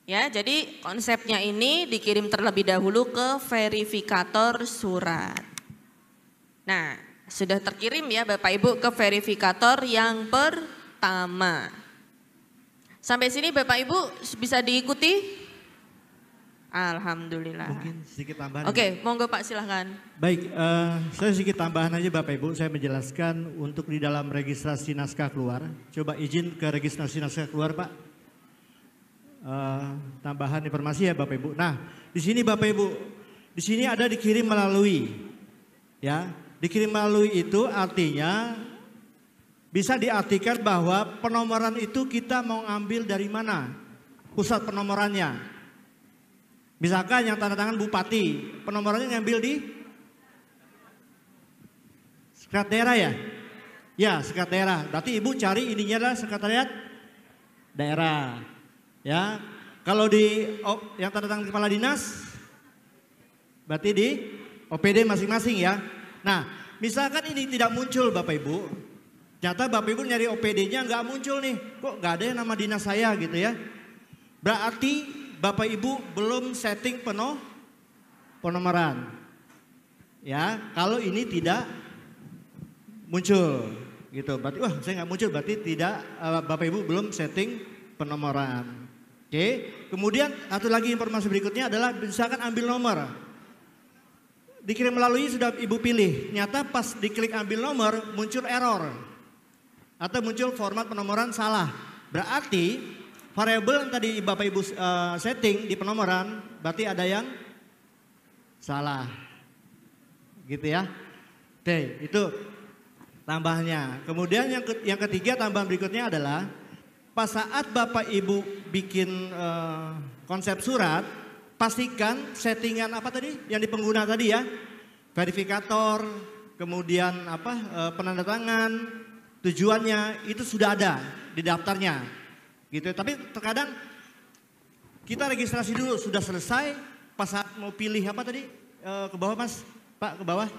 Ya, jadi konsepnya ini dikirim terlebih dahulu ke verifikator surat. Nah, sudah terkirim ya Bapak Ibu ke verifikator yang pertama. Sampai sini Bapak Ibu bisa diikuti? Alhamdulillah. Mungkin sedikit tambahan. Oke, monggo Pak silahkan. Baik, saya sedikit tambahan aja Bapak Ibu, saya menjelaskan untuk di dalam registrasi naskah keluar. Coba izin ke registrasi naskah keluar Pak. Tambahan informasi ya Bapak Ibu. Nah, di sini Bapak Ibu, di sini ada dikirim melalui, ya, dikirim melalui itu artinya bisa diartikan bahwa penomoran itu kita mau ambil dari mana, pusat penomorannya. Misalkan yang tanda tangan bupati, penomorannya ngambil di sekretariat daerah ya? Ya, sekretariat daerah. Berarti Ibu cari ininya adalah sekretariat daerah. Ya, kalau di yang tanda tangan kepala dinas, berarti di OPD masing-masing ya. Nah, misalkan ini tidak muncul Bapak Ibu, ternyata Bapak Ibu nyari OPD-nya nggak muncul nih, kok nggak ada yang nama dinas saya gitu ya. Berarti Bapak Ibu belum setting penomoran. Ya, kalau ini tidak muncul gitu. Berarti wah saya nggak muncul, berarti tidak Bapak Ibu belum setting penomoran. Oke. Kemudian satu lagi informasi berikutnya adalah misalkan ambil nomor. Dikirim melalui sudah Ibu pilih. Ternyata pas diklik ambil nomor muncul error. Atau muncul format penomoran salah. Berarti variabel yang tadi Bapak Ibu setting di penomoran berarti ada yang salah. Gitu ya. Oke, itu tambahnya. Kemudian yang ketiga tambahan berikutnya adalah pas saat Bapak Ibu bikin konsep surat, pastikan settingan apa tadi yang di pengguna tadi ya. Verifikator, kemudian penanda tangan, tujuannya itu sudah ada di daftarnya. Gitu. Tapi terkadang kita registrasi dulu sudah selesai, pas saat mau pilih apa tadi ke bawah Mas, Pak ke bawah.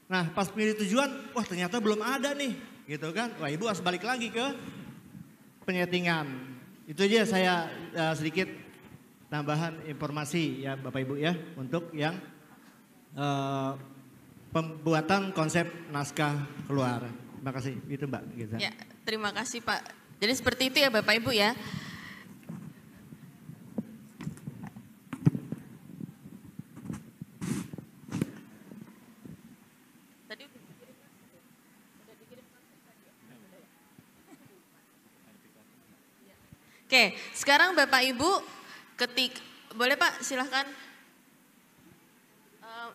Nah pas pilih tujuan, wah ternyata belum ada nih, gitu kan? Wah Ibu harus balik lagi ke penyetingan. Itu aja saya sedikit tambahan informasi ya Bapak Ibu ya untuk yang pembuatan konsep naskah keluar. Terima kasih, itu Mbak. Gitu. Ya, terima kasih Pak. Jadi seperti itu ya Bapak Ibu ya. Oke, sekarang Bapak Ibu boleh Pak silahkan.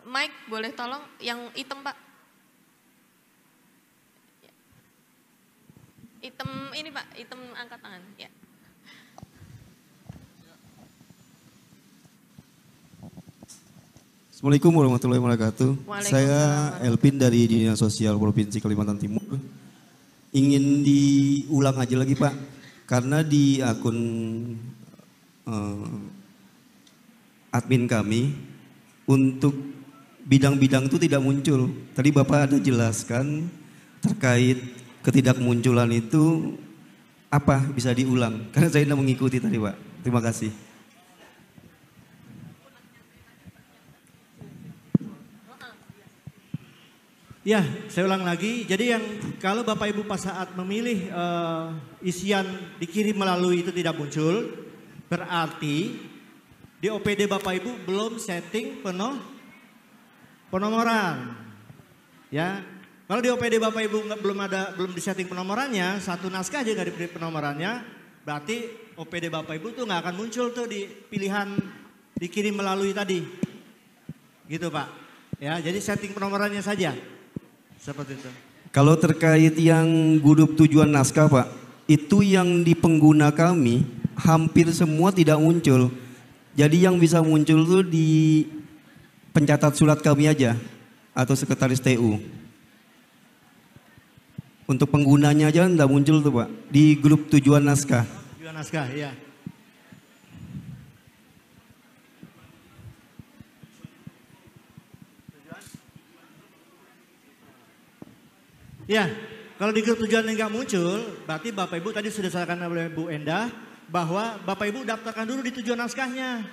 Mike boleh tolong yang hitam Pak. Hitam ini Pak, hitam angkat tangan ya. Assalamualaikum warahmatullahi wabarakatuh. Saya Elvin dari Dinas Sosial Provinsi Kalimantan Timur. Ingin diulang aja lagi Pak, karena di akun admin kami untuk bidang-bidang itu tidak muncul. Tadi Bapak ada jelaskan terkait ketidakmunculan itu apa, bisa diulang? Karena saya tidak mengikuti tadi Pak. Terima kasih. Ya, saya ulang lagi. Jadi yang kalau Bapak Ibu pas saat memilih isian dikirim melalui itu tidak muncul, berarti di OPD Bapak Ibu belum setting penomoran. Ya. Kalau di OPD Bapak Ibu belum disetting penomorannya, satu naskah aja nggak diberi penomorannya, berarti OPD Bapak Ibu tuh nggak akan muncul tuh di pilihan dikirim melalui tadi, gitu Pak. Ya, jadi setting penomorannya saja, seperti itu. Kalau terkait yang grup tujuan naskah Pak, itu yang di pengguna kami hampir semua tidak muncul. Jadi yang bisa muncul tuh di pencatat surat kami aja atau sekretaris TU. Untuk penggunanya aja enggak muncul tuh Pak, di grup tujuan naskah. Tujuan naskah, iya. Ya, kalau di grup tujuan yang nggak muncul, berarti Bapak Ibu tadi sudah disampaikan oleh Bu Endah bahwa Bapak Ibu daftarkan dulu di tujuan naskahnya.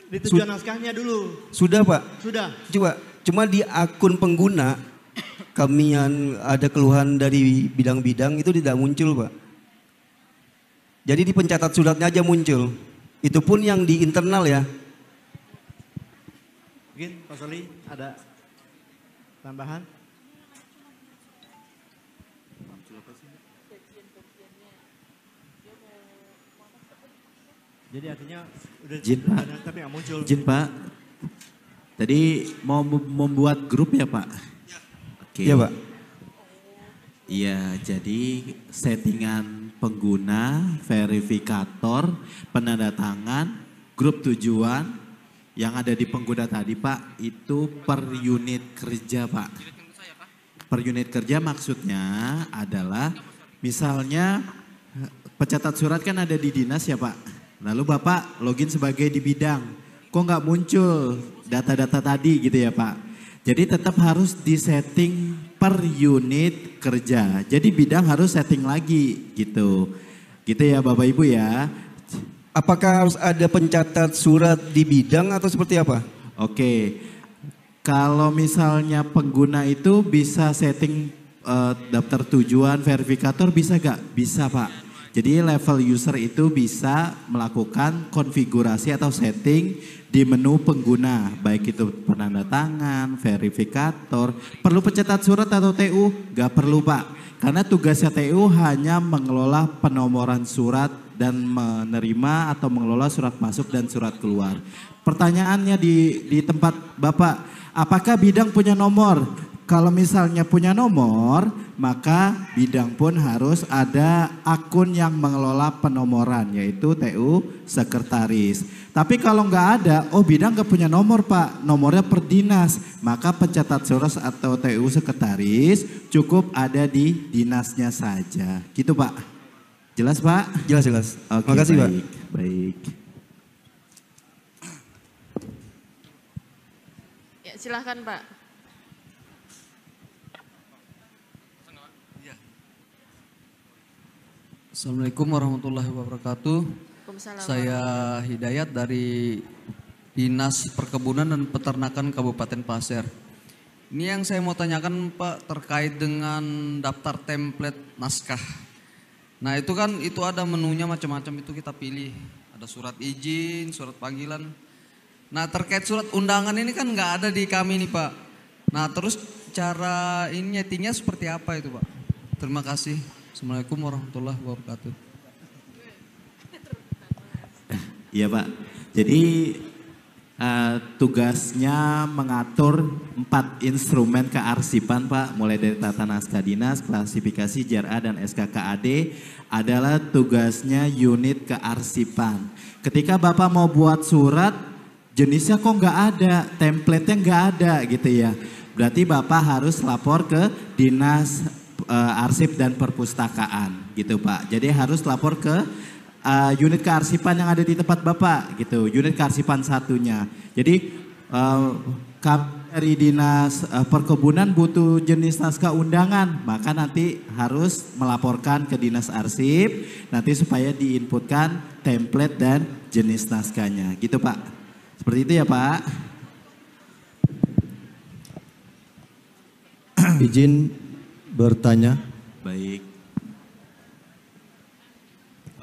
Di tujuan naskahnya dulu. Sudah Pak? Sudah. Cuma di akun pengguna kami yang ada keluhan dari bidang-bidang itu tidak muncul Pak. Jadi di pencatat suratnya aja muncul. Itu pun yang di internal ya. Mungkin Pak Soli ada tambahan? Jadi artinya udah Izin, Pak. tapi nggak muncul. Izin Pak, tadi mau membuat grup ya Pak? Oke. Iya Pak. Iya, jadi settingan pengguna, verifikator, penanda tangan, grup tujuan yang ada di pengguna tadi Pak, itu per unit kerja Pak. Per unit kerja maksudnya adalah misalnya pencatat surat kan ada di dinas ya Pak. Lalu Bapak login sebagai di bidang, kok nggak muncul data-data tadi gitu ya Pak. Jadi tetap harus disetting per unit kerja. Jadi bidang harus setting lagi gitu. Gitu ya Bapak Ibu ya. Apakah harus ada pencatat surat di bidang atau seperti apa? Oke. Kalau misalnya pengguna itu bisa setting daftar tujuan, verifikator bisa gak? Bisa Pak. Jadi level user itu bisa melakukan konfigurasi atau setting di menu pengguna. Baik itu penanda tangan, verifikator. Perlu pencatat surat atau TU? Gak perlu Pak. Karena tugasnya TU hanya mengelola penomoran surat dan menerima atau mengelola surat masuk dan surat keluar. Pertanyaannya di tempat Bapak, apakah bidang punya nomor? Kalau misalnya punya nomor, maka bidang pun harus ada akun yang mengelola penomoran, yaitu TU sekretaris. Tapi kalau nggak ada, oh bidang nggak punya nomor Pak, nomornya per dinas, maka pencatat surat atau TU sekretaris cukup ada di dinasnya saja. Gitu Pak. Jelas Pak? Jelas. Oke, Terima kasih Pak. Baik. Ya, silahkan Pak. Assalamualaikum warahmatullahi wabarakatuh. Waalaikumsalam. Saya Hidayat dari Dinas Perkebunan dan Peternakan Kabupaten Pasir. Ini yang saya mau tanyakan Pak terkait dengan daftar template naskah. Nah itu kan itu ada menunya macam-macam, itu kita pilih. Ada surat izin, surat panggilan. Nah terkait surat undangan ini kan nggak ada di kami nih Pak. Nah terus cara ini nyetingnya seperti apa itu Pak? Terima kasih. Assalamualaikum warahmatullahi wabarakatuh. Iya Pak, jadi tugasnya mengatur 4 instrumen kearsipan Pak, mulai dari tata naskah dinas, klasifikasi, JRA, dan SKKAD adalah tugasnya unit kearsipan. Ketika Bapak mau buat surat, jenisnya kok nggak ada, template-nya nggak ada gitu ya. Berarti Bapak harus lapor ke dinas arsip dan perpustakaan gitu Pak. Jadi harus lapor ke unit kearsipan yang ada di tempat Bapak gitu, unit kearsipan satunya. Jadi dari dinas perkebunan butuh jenis naskah undangan, maka nanti harus melaporkan ke dinas arsip nanti supaya diinputkan template dan jenis naskahnya gitu Pak. Seperti itu ya Pak. Izin bertanya. Baik.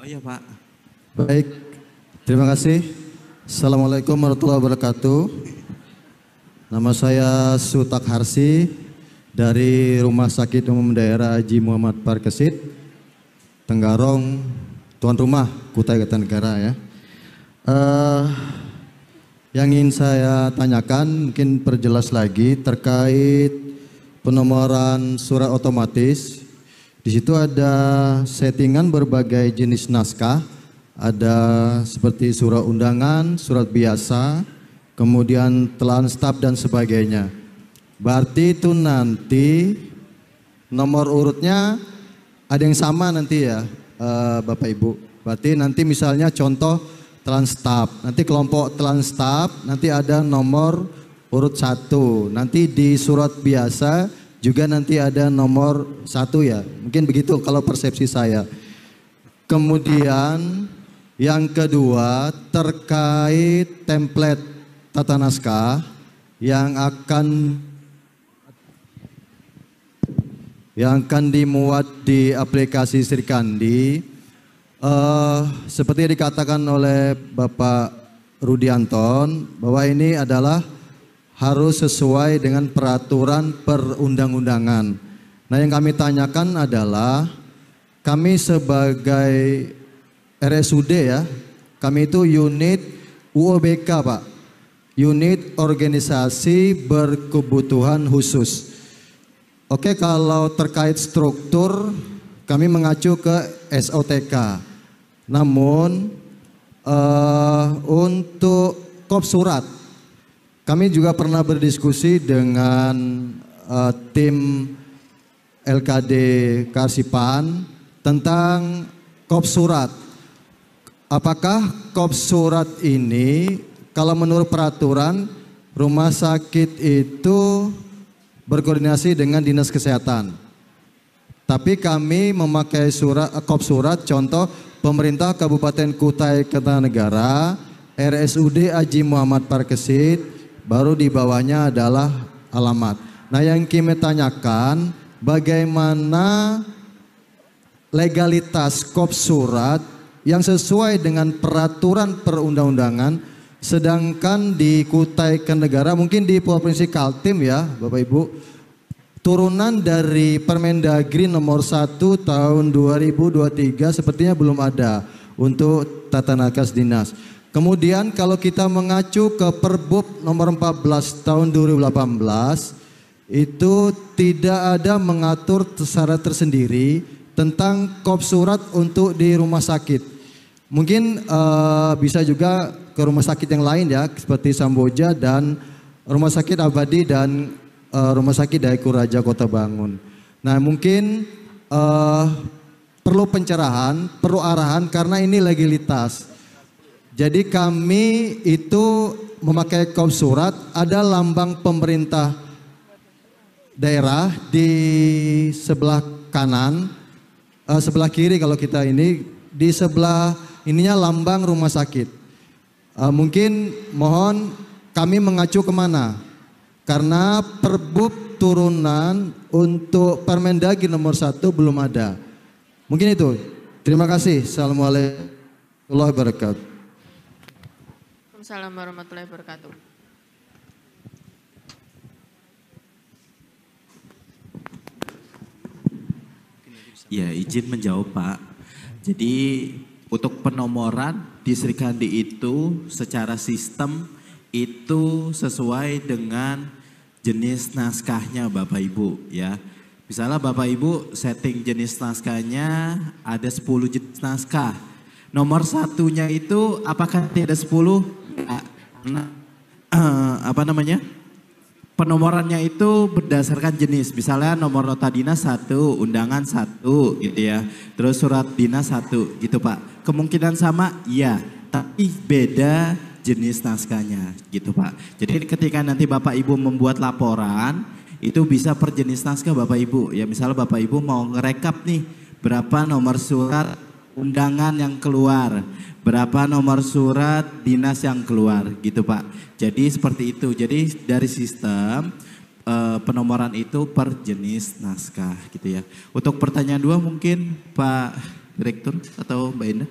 Oh iya Pak. Baik, terima kasih. Assalamualaikum warahmatullahi wabarakatuh. Nama saya Sutak Harsi dari Rumah Sakit Umum Daerah Haji Muhammad Parkesit, Tenggarong, tuan rumah Kutai Kartanegara ya. Yang ingin saya tanyakan mungkin perjelas lagi terkait penomoran surat otomatis. Di situ ada settingan berbagai jenis naskah, ada seperti surat undangan, surat biasa, kemudian telaan staf dan sebagainya. Berarti itu nanti nomor urutnya ada yang sama nanti ya Bapak Ibu. Berarti nanti misalnya contoh telaan staf, nanti kelompok telaan staf nanti ada nomor urut 1, nanti di surat biasa juga nanti ada nomor 1 ya, mungkin begitu kalau persepsi saya. Kemudian yang kedua terkait template tata naskah yang akan dimuat di aplikasi Sri Kandi, Seperti yang dikatakan oleh Bapak Rudi Anton, bahwa ini adalah harus sesuai dengan peraturan perundang-undangan. Nah, yang kami tanyakan adalah, kami sebagai RSUD ya, kami itu unit UOBK Pak, unit organisasi berkebutuhan khusus. Oke, kalau terkait struktur kami mengacu ke SOTK. Namun untuk kop surat kami juga pernah berdiskusi dengan tim LKD Kasipan tentang kop surat. Apakah kop surat ini kalau menurut peraturan rumah sakit itu berkoordinasi dengan Dinas Kesehatan. Tapi kami memakai kop surat, contoh pemerintah Kabupaten Kutai Kartanegara, RSUD Haji Muhammad Parkesit, baru di bawahnya adalah alamat. Nah, yang kami tanyakan, bagaimana legalitas kop surat yang sesuai dengan peraturan perundang-undangan, sedangkan di Kutai Kartanegara, mungkin di Provinsi Kaltim ya Bapak Ibu, turunan dari Permendagri nomor 1 tahun 2023 sepertinya belum ada untuk tata nakas dinas. Kemudian kalau kita mengacu ke Perbub nomor 14 tahun 2018, itu tidak ada mengatur secara tersendiri tentang kop surat untuk di rumah sakit. Mungkin bisa juga ke rumah sakit yang lain ya, seperti Samboja dan Rumah Sakit Abadi dan Rumah Sakit Daegu Raja Kota Bangun. Nah, mungkin perlu pencerahan, perlu arahan karena ini legalitas. Jadi kami itu memakai kop surat, ada lambang pemerintah daerah di sebelah kanan, sebelah kiri kalau kita ini, di sebelah ininya lambang rumah sakit. Mungkin mohon kami mengacu kemana? Karena Perbub turunan untuk Permendagri nomor 1 belum ada. Mungkin itu. Terima kasih. Assalamualaikum warahmatullahi wabarakatuh. Waalaikumsalam warahmatullahi wabarakatuh. Ya, izin menjawab Pak. Jadi untuk penomoran di Srikandi itu secara sistem itu sesuai dengan jenis naskahnya Bapak Ibu ya. Misalnya Bapak Ibu setting jenis naskahnya ada 10 jenis naskah. Nomor satunya itu apakah tidak ada 10? Penomorannya itu berdasarkan jenis. Misalnya nomor nota dinas 1, undangan 1 gitu ya. Terus surat dinas 1 gitu Pak. Kemungkinan sama? Iya. Tapi beda jenis naskahnya gitu Pak. Jadi ketika nanti Bapak Ibu membuat laporan itu bisa per jenis naskah Bapak Ibu. Ya misalnya Bapak Ibu mau ngerekap nih berapa nomor surat undangan yang keluar, berapa nomor surat dinas yang keluar gitu Pak. Jadi seperti itu. Jadi dari sistem penomoran itu per jenis naskah gitu ya. Untuk pertanyaan 2 mungkin Pak Direktur atau Mbak Indah.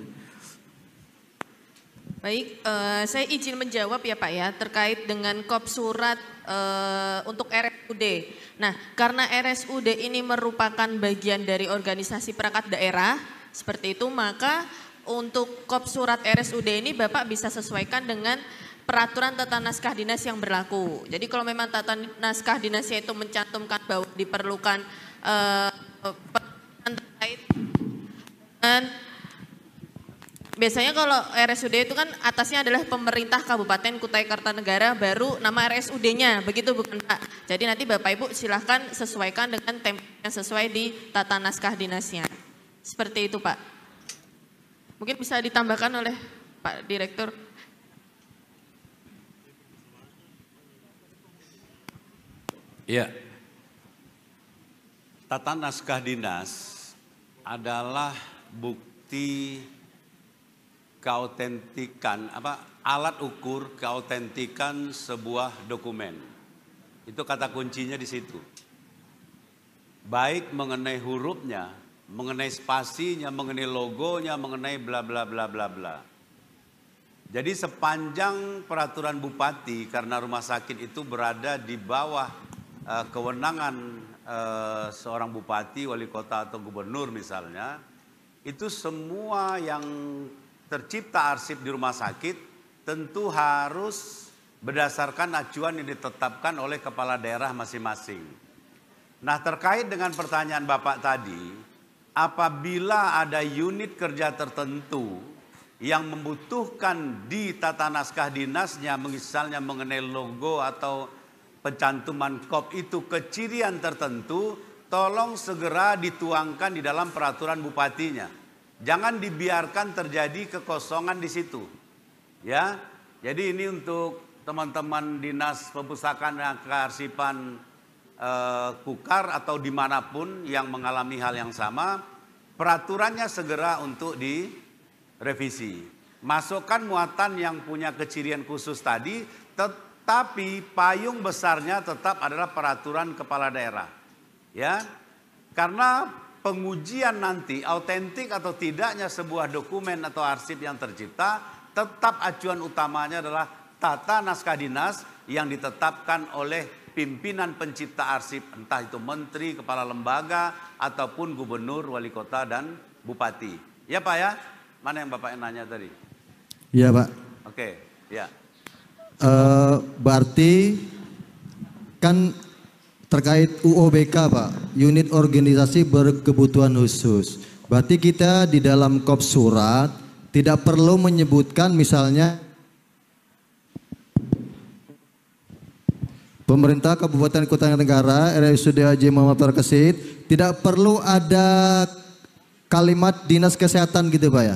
Baik, saya izin menjawab ya Pak ya terkait dengan kop surat untuk RSUD. Nah, karena RSUD ini merupakan bagian dari organisasi perangkat daerah seperti itu, maka untuk kop surat RSUD ini Bapak bisa sesuaikan dengan peraturan tata naskah dinas yang berlaku. Jadi kalau memang tata naskah dinasnya itu mencantumkan bahwa diperlukan terkait dengan biasanya kalau RSUD itu kan atasnya adalah pemerintah Kabupaten Kutai Kartanegara, baru nama RSUD-nya, begitu bukan Pak? Jadi nanti Bapak Ibu silahkan sesuaikan dengan template yang sesuai di tata naskah dinasnya. Seperti itu Pak. Mungkin bisa ditambahkan oleh Pak Direktur. Ya, tata naskah dinas adalah bukti keautentikan, alat ukur keautentikan sebuah dokumen. Itu kata kuncinya di situ. Baik mengenai hurufnya mengenai spasinya, mengenai logonya, mengenai bla bla bla bla bla. Jadi sepanjang peraturan bupati, karena rumah sakit itu berada di bawah kewenangan seorang bupati, wali kota atau gubernur misalnya, itu semua yang tercipta arsip di rumah sakit tentu harus berdasarkan acuan yang ditetapkan oleh kepala daerah masing-masing. Nah, terkait dengan pertanyaan Bapak tadi, apabila ada unit kerja tertentu yang membutuhkan di tata naskah dinasnya, misalnya mengenai logo atau pencantuman kop itu kecirian tertentu, tolong segera dituangkan di dalam peraturan bupatinya. Jangan dibiarkan terjadi kekosongan di situ. Ya, jadi ini untuk teman-teman dinas perpustakaan dan kearsipan Kukar atau dimanapun yang mengalami hal yang sama, peraturannya segera untuk direvisi. Masukkan muatan yang punya kecirian khusus tadi, tetapi payung besarnya tetap adalah peraturan kepala daerah. Ya, karena pengujian nanti autentik atau tidaknya sebuah dokumen atau arsip yang tercipta, tetap acuan utamanya adalah tata naskah dinas yang ditetapkan oleh pimpinan pencipta arsip, entah itu menteri, kepala lembaga, ataupun gubernur, wali kota, dan bupati. Ya Pak ya? Mana yang Bapak nanya tadi? Iya Pak. Oke, ya. Berarti kan terkait UOBK Pak, unit organisasi berkebutuhan khusus. Berarti kita di dalam kop surat tidak perlu menyebutkan misalnya Pemerintah Kabupaten Kota Tenggara RSUD Haji Muhammad Parkesit, tidak perlu ada kalimat dinas kesehatan gitu Pak ya.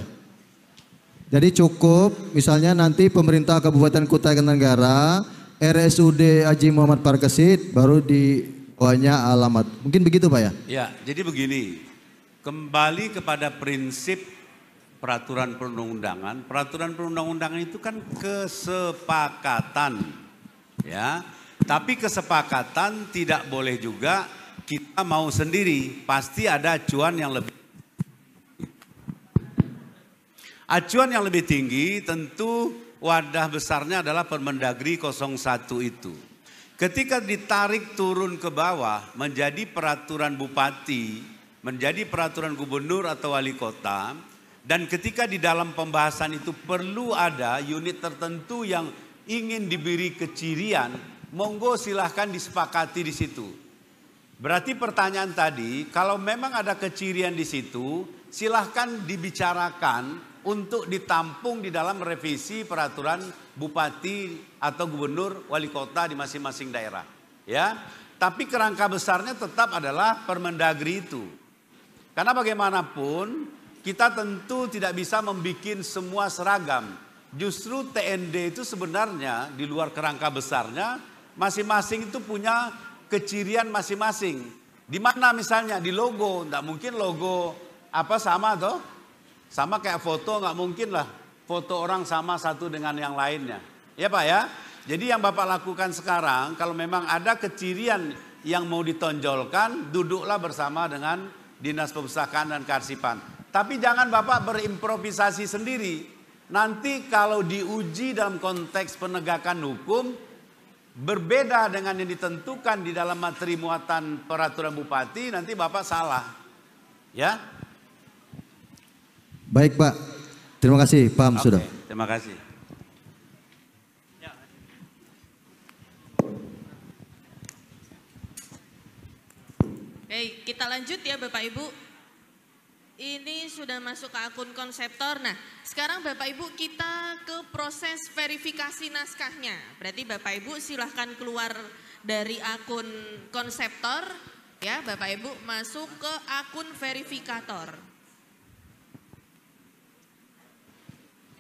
Jadi cukup misalnya nanti pemerintah Kabupaten Kota Tenggara RSUD Haji Muhammad Parkesit, baru di bawahnya alamat. Mungkin begitu Pak ya? Ya, jadi begini. Kembali kepada prinsip peraturan perundang-undangan. Peraturan perundang-undangan itu kan kesepakatan. Ya. Tapi kesepakatan tidak boleh juga kita mau sendiri. Pasti ada acuan yang lebih. Acuan yang lebih tinggi tentu wadah besarnya adalah Permendagri 01 itu. Ketika ditarik turun ke bawah menjadi peraturan bupati, menjadi peraturan gubernur atau wali kota, dan ketika di dalam pembahasan itu perlu ada unit tertentu yang ingin diberi kecirian, monggo silahkan disepakati di situ. Berarti pertanyaan tadi, kalau memang ada kecirian di situ, silahkan dibicarakan untuk ditampung di dalam revisi peraturan bupati atau gubernur wali kota di masing-masing daerah. Ya, tapi kerangka besarnya tetap adalah Permendagri itu. Karena bagaimanapun kita tentu tidak bisa membuat semua seragam. Justru TND itu sebenarnya di luar kerangka besarnya masing-masing itu punya kecirian masing-masing. Di mana misalnya di logo, enggak mungkin logo apa sama toh? Sama kayak foto, enggak mungkin lah foto orang sama satu dengan yang lainnya. Ya Pak ya. Jadi yang Bapak lakukan sekarang, kalau memang ada kecirian yang mau ditonjolkan, duduklah bersama dengan Dinas Perpustakaan dan Kearsipan. Tapi jangan Bapak berimprovisasi sendiri. Nanti kalau diuji dalam konteks penegakan hukum, berbeda dengan yang ditentukan di dalam materi muatan peraturan bupati, nanti Bapak salah. Ya. Baik Pak, terima kasih, paham sudah. Terima kasih. Baik, kita lanjut ya Bapak Ibu. Ini sudah masuk ke akun konseptor. Nah, sekarang Bapak Ibu kita ke proses verifikasi naskahnya. Berarti Bapak Ibu silahkan keluar dari akun konseptor. Ya, Bapak Ibu masuk ke akun verifikator.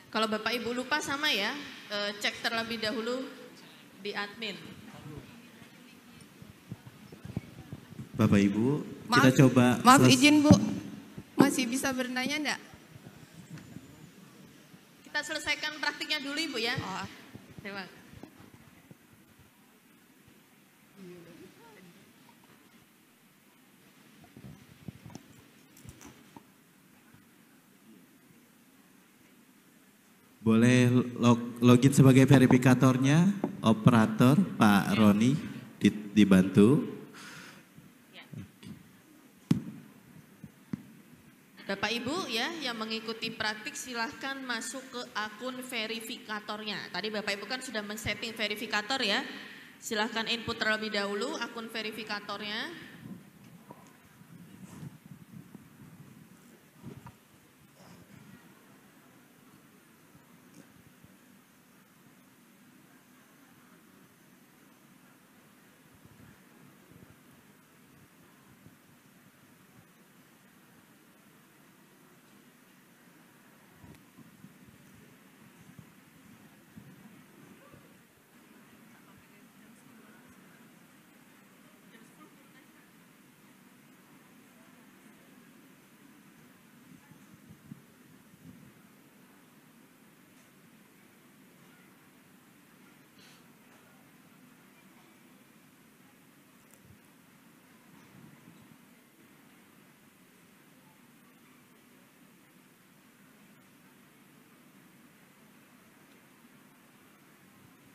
Kalau Bapak Ibu lupa sama ya, cek terlebih dahulu di admin. Bapak Ibu, kita coba. Maaf izin Bu, masih bisa bertanya enggak? Kita selesaikan praktiknya dulu Ibu ya. Oh. Terima kasih. Boleh login sebagai verifikatornya, operator Pak Roni dibantu. Bapak Ibu ya yang mengikuti praktik silahkan masuk ke akun verifikatornya. Tadi Bapak Ibu kan sudah men-setting verifikator ya. Silahkan input terlebih dahulu akun verifikatornya.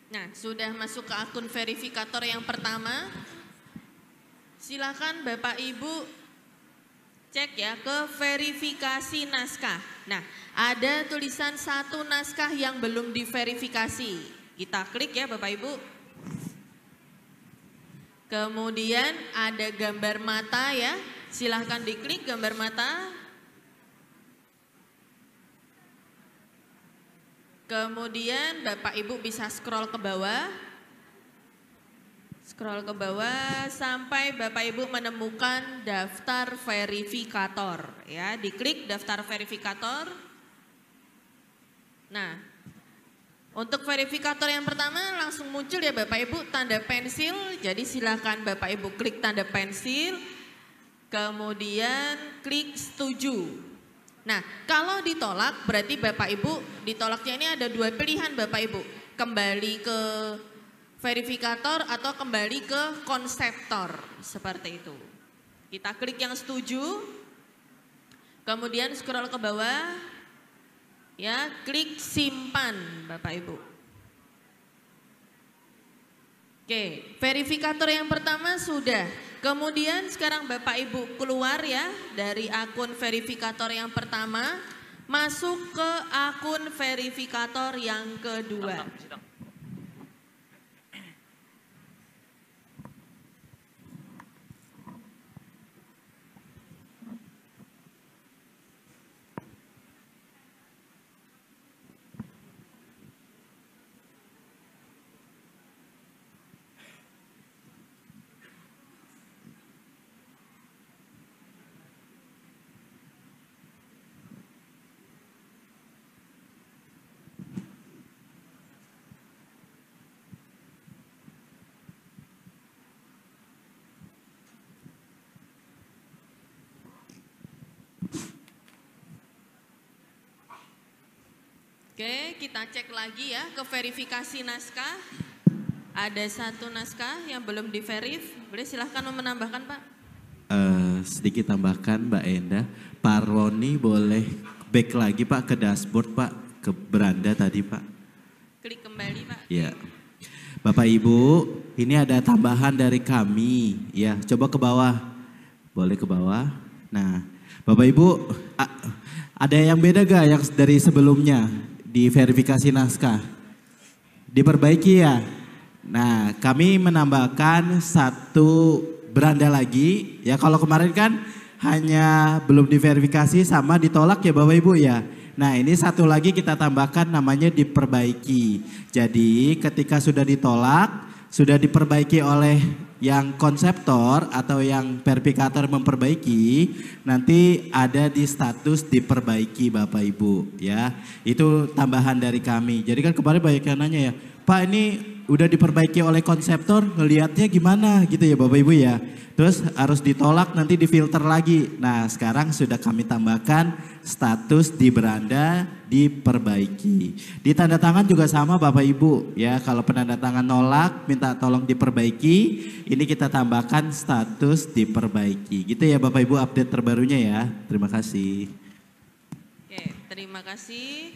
Nah, sudah masuk ke akun verifikator yang pertama. Silakan Bapak Ibu cek ya ke verifikasi naskah. Nah, ada tulisan satu naskah yang belum diverifikasi. Kita klik ya Bapak Ibu. Kemudian ada gambar mata ya. Silahkan diklik gambar mata. Kemudian Bapak Ibu bisa scroll ke bawah. Scroll ke bawah sampai Bapak Ibu menemukan daftar verifikator ya, diklik daftar verifikator. Nah, untuk verifikator yang pertama langsung muncul ya Bapak Ibu tanda pensil. Jadi silakan Bapak Ibu klik tanda pensil. Kemudian klik setuju. Nah, kalau ditolak berarti Bapak Ibu ditolaknya ini ada dua pilihan Bapak Ibu. Kembali ke verifikator atau kembali ke konseptor seperti itu. Kita klik yang setuju. Kemudian scroll ke bawah. Ya, klik simpan Bapak Ibu. Oke, verifikator yang pertama sudah. Kemudian sekarang Bapak Ibu keluar ya dari akun verifikator yang pertama, masuk ke akun verifikator yang kedua. Oke, kita cek lagi ya ke verifikasi naskah. Ada satu naskah yang belum di-verif. Boleh silahkan menambahkan Pak. Sedikit tambahkan Mbak Enda. Pak Roni boleh back lagi Pak ke dashboard Pak. Ke beranda tadi Pak. Klik kembali Pak. Ya. Bapak Ibu, ini ada tambahan dari kami. Ya, coba ke bawah. Boleh ke bawah. Nah, Bapak Ibu, ada yang beda gak yang dari sebelumnya? Di verifikasi naskah diperbaiki ya. Nah, kami menambahkan satu beranda lagi ya. Kalau kemarin kan hanya belum diverifikasi sama ditolak ya Bapak Ibu ya. Nah, ini satu lagi kita tambahkan namanya diperbaiki. Jadi ketika sudah ditolak, sudah diperbaiki oleh yang konseptor atau yang verifikator memperbaiki, nanti ada di status diperbaiki Bapak Ibu ya. Itu tambahan dari kami. Jadi kan kemarin banyak yang nanya ya, Pak ini udah diperbaiki oleh konseptor, ngelihatnya gimana gitu ya Bapak Ibu ya. Terus harus ditolak nanti difilter lagi. Nah sekarang sudah kami tambahkan status di beranda diperbaiki. Di tanda tangan juga sama Bapak Ibu ya. Kalau penanda tangan nolak minta tolong diperbaiki, ini kita tambahkan status diperbaiki. Gitu ya Bapak Ibu update terbarunya ya. Terima kasih. Oke, terima kasih.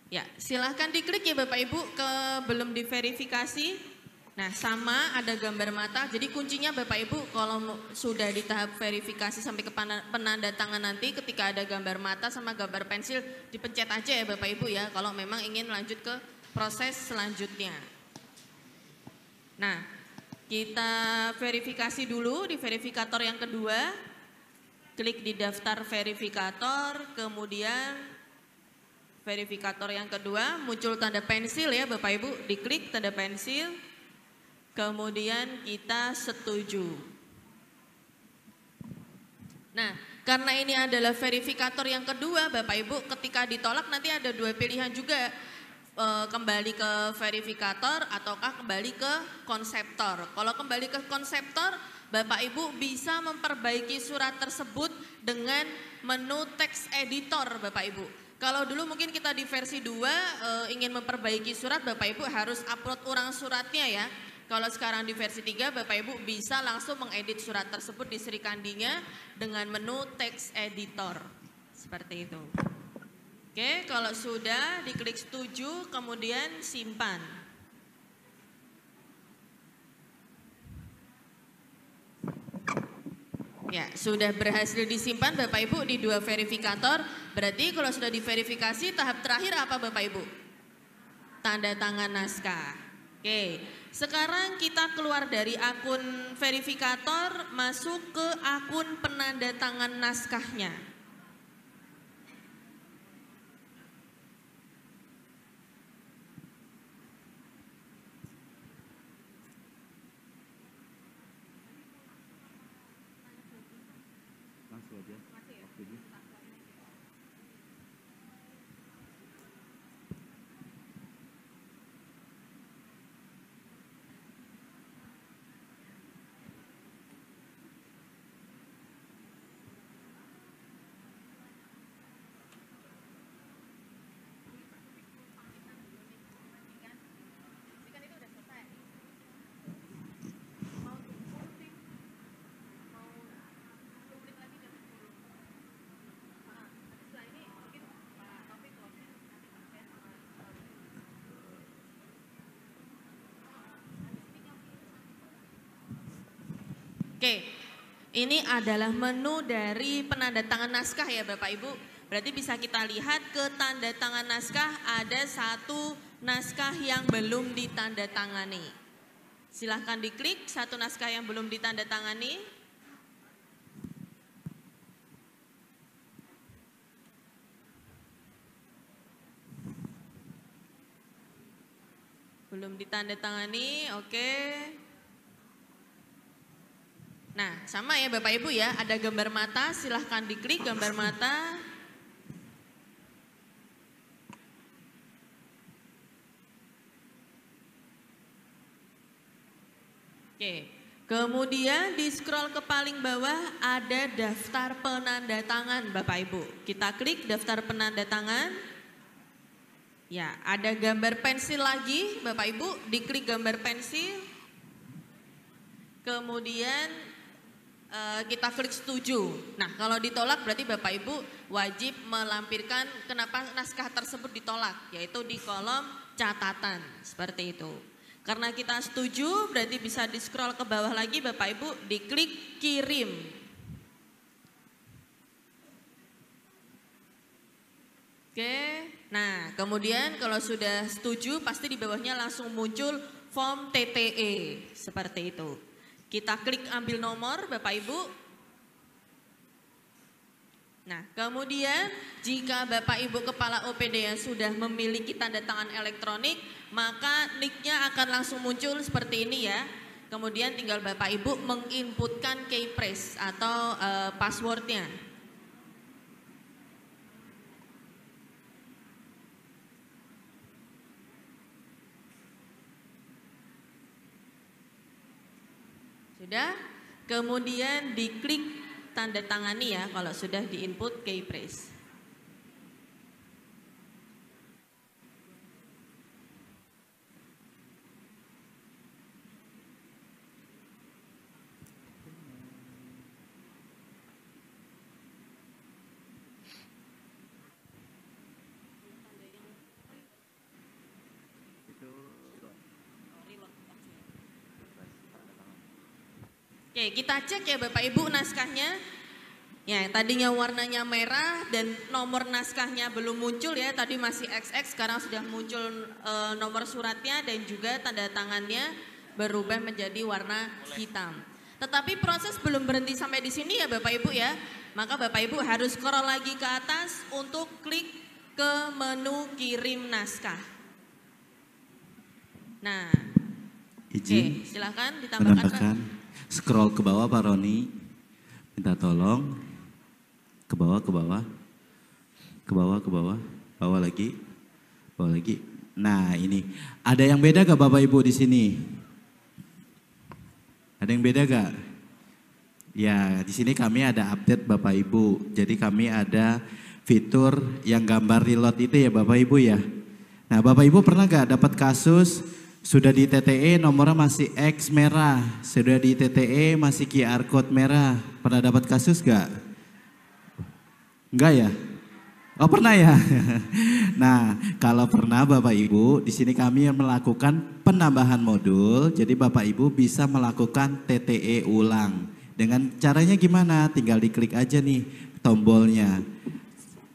Ya, silahkan diklik ya Bapak Ibu ke belum diverifikasi. Nah, sama ada gambar mata. Jadi kuncinya Bapak Ibu kalau sudah di tahap verifikasi sampai ke penandatangan nanti ketika ada gambar mata sama gambar pensil dipencet aja ya Bapak Ibu ya kalau memang ingin lanjut ke proses selanjutnya. Nah, kita verifikasi dulu di verifikator yang kedua. Klik di daftar verifikator, kemudian verifikator yang kedua muncul tanda pensil ya Bapak Ibu, diklik tanda pensil. Kemudian kita setuju. Nah, karena ini adalah verifikator yang kedua, Bapak Ibu, ketika ditolak nanti ada dua pilihan juga, kembali ke verifikator ataukah kembali ke konseptor. Kalau kembali ke konseptor, Bapak Ibu bisa memperbaiki surat tersebut dengan menu text editor, Bapak Ibu. Kalau dulu mungkin kita di versi 2 ingin memperbaiki surat, Bapak Ibu harus upload ulang suratnya ya. Kalau sekarang di versi 3 Bapak Ibu bisa langsung mengedit surat tersebut di Sri Kandinya dengan menu text editor. Seperti itu. Oke, kalau sudah diklik setuju kemudian simpan. Ya, sudah berhasil disimpan Bapak Ibu di 2 verifikator. Berarti kalau sudah diverifikasi tahap terakhir apa Bapak Ibu? Tanda tangan naskah. Oke, sekarang kita keluar dari akun verifikator masuk ke akun penandatangan naskahnya. Oke, ini adalah menu dari penandatangan naskah ya Bapak Ibu. Berarti bisa kita lihat ke tanda tangan naskah ada 1 naskah yang belum ditandatangani. Silahkan diklik 1 naskah yang belum ditandatangani. Belum ditandatangani, oke. Nah, sama ya Bapak Ibu ya, ada gambar mata, silahkan diklik gambar mata. Oke, kemudian di scroll ke paling bawah ada daftar penandatangan Bapak Ibu. Kita klik daftar penandatangan. Ya, ada gambar pensil lagi Bapak Ibu, diklik gambar pensil. Kemudian kita klik setuju. Nah, kalau ditolak berarti Bapak Ibu wajib melampirkan kenapa naskah tersebut ditolak, yaitu di kolom catatan, seperti itu. Karena kita setuju berarti bisa di scroll ke bawah lagi Bapak Ibu, diklik kirim. Oke, nah kemudian kalau sudah setuju pasti di bawahnya langsung muncul form TTE, seperti itu. Kita klik ambil nomor Bapak Ibu. Nah, kemudian jika Bapak Ibu Kepala OPD yang sudah memiliki tanda tangan elektronik, maka nick-nya akan langsung muncul seperti ini ya. Kemudian tinggal Bapak Ibu menginputkan keyphrase atau passwordnya. Sudah, kemudian diklik tanda tangani ya kalau sudah diinput keyphrase. Oke, kita cek ya Bapak Ibu naskahnya. Ya, tadinya warnanya merah dan nomor naskahnya belum muncul ya. Tadi masih XX, sekarang sudah muncul nomor suratnya dan juga tanda tangannya berubah menjadi warna hitam. Tetapi proses belum berhenti sampai di sini ya Bapak Ibu ya. Maka Bapak Ibu harus scroll lagi ke atas untuk klik ke menu kirim naskah. Nah, izin oke, silakan ditambahkan Pak. Scroll ke bawah Pak Roni, minta tolong. Ke bawah, ke bawah, ke bawah, ke bawah, bawah lagi, bawah lagi. Nah ini, ada yang beda gak Bapak Ibu di sini? Ada yang beda gak? Ya di sini kami ada update Bapak Ibu. Jadi kami ada fitur yang gambar reload itu ya Bapak Ibu ya. Nah Bapak Ibu pernah gak dapat kasus sudah di TTE nomornya masih X merah, sudah di TTE masih QR code merah. Pernah dapat kasus gak? Enggak ya? Oh pernah ya? Nah kalau pernah Bapak Ibu, di sini kami melakukan penambahan modul. Jadi Bapak Ibu bisa melakukan TTE ulang. Dengan caranya gimana? Tinggal diklik aja nih tombolnya.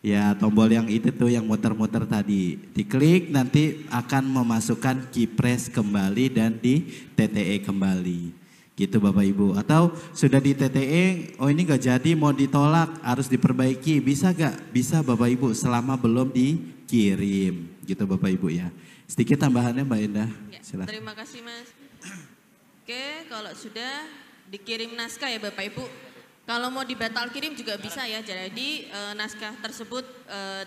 Ya tombol yang itu tuh yang muter-muter tadi. Diklik nanti akan memasukkan keypress kembali dan di TTE kembali. Gitu Bapak Ibu. Atau sudah di TTE, oh ini gak jadi mau ditolak harus diperbaiki. Bisa gak? Bisa Bapak Ibu selama belum dikirim. Gitu Bapak Ibu ya. Sedikit tambahannya Mbak Indah. Ya, silakan. terima kasih Mas. Oke kalau sudah dikirim naskah ya Bapak Ibu. Kalau mau dibatal kirim juga bisa ya, jadi naskah tersebut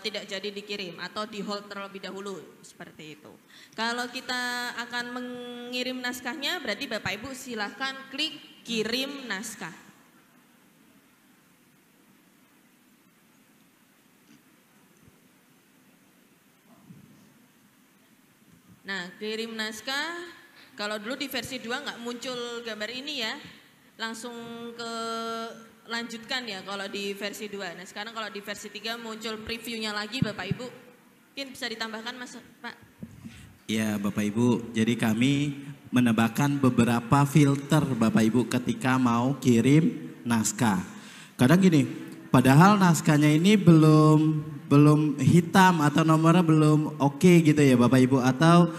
tidak jadi dikirim atau di hold terlebih dahulu, seperti itu. Kalau kita akan mengirim naskahnya berarti Bapak Ibu silahkan klik kirim naskah. Nah kirim naskah, kalau dulu di versi 2 nggak muncul gambar ini ya, langsung ke lanjutkan ya kalau di versi 2. Nah sekarang kalau di versi 3 muncul previewnya lagi Bapak Ibu. Mungkin bisa ditambahkan Mas Pak. Ya Bapak Ibu, jadi kami menambahkan beberapa filter Bapak Ibu ketika mau kirim naskah. Kadang gini, padahal naskahnya ini belum hitam atau nomornya belum oke gitu ya Bapak Ibu. Atau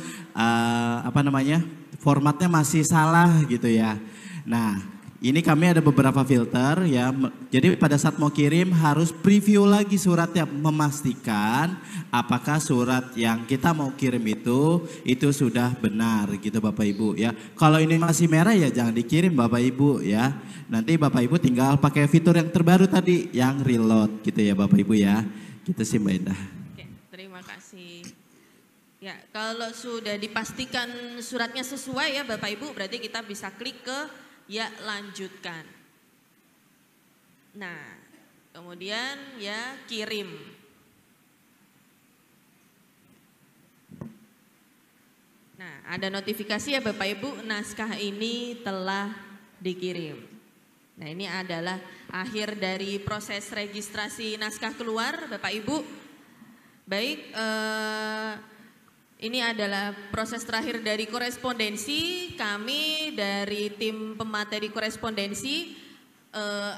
formatnya masih salah gitu ya. Nah ini kami ada beberapa filter ya, jadi pada saat mau kirim harus preview lagi suratnya, memastikan apakah surat yang kita mau kirim itu sudah benar gitu Bapak Ibu ya. Kalau ini masih merah ya jangan dikirim Bapak Ibu ya. Nanti Bapak Ibu tinggal pakai fitur yang terbaru tadi yang reload gitu ya Bapak Ibu ya. Gitu sih Mbak Indah. Oke, terima kasih. Ya, kalau sudah dipastikan suratnya sesuai ya Bapak Ibu, berarti kita bisa klik ke ya lanjutkan. Nah, kemudian ya kirim. Nah, ada notifikasi ya Bapak Ibu, naskah ini telah dikirim. Nah, ini adalah akhir dari proses registrasi naskah keluar Bapak Ibu. Baik, ini adalah proses terakhir dari korespondensi. Kami dari tim pemateri korespondensi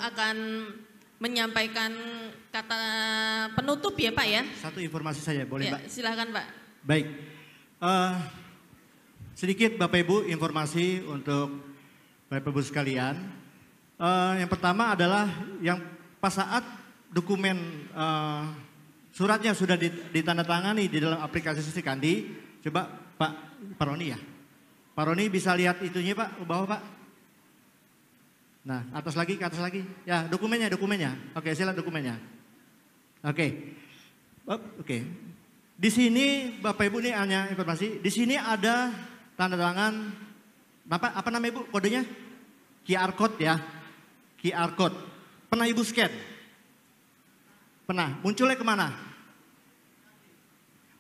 akan menyampaikan kata penutup ya Pak ya. Satu informasi saja boleh ya, Mbak? Silakan Pak. Baik, sedikit Bapak Ibu informasi untuk Bapak Ibu sekalian. Yang pertama adalah yang pas saat dokumen suratnya sudah ditandatangani di dalam aplikasi Srikandi. Coba Pak Roni ya. Pak Roni bisa lihat itunya Pak, ke bawah Pak. Nah, atas lagi, ke atas lagi. Ya, dokumennya. Oke, saya lihat dokumennya. Oke. Oke. Di sini Bapak Ibu ini hanya informasi. Di sini ada tanda tangan apa nama Ibu kodenya? QR code ya. QR code. Pernah Ibu scan? Pernah. Munculnya kemana?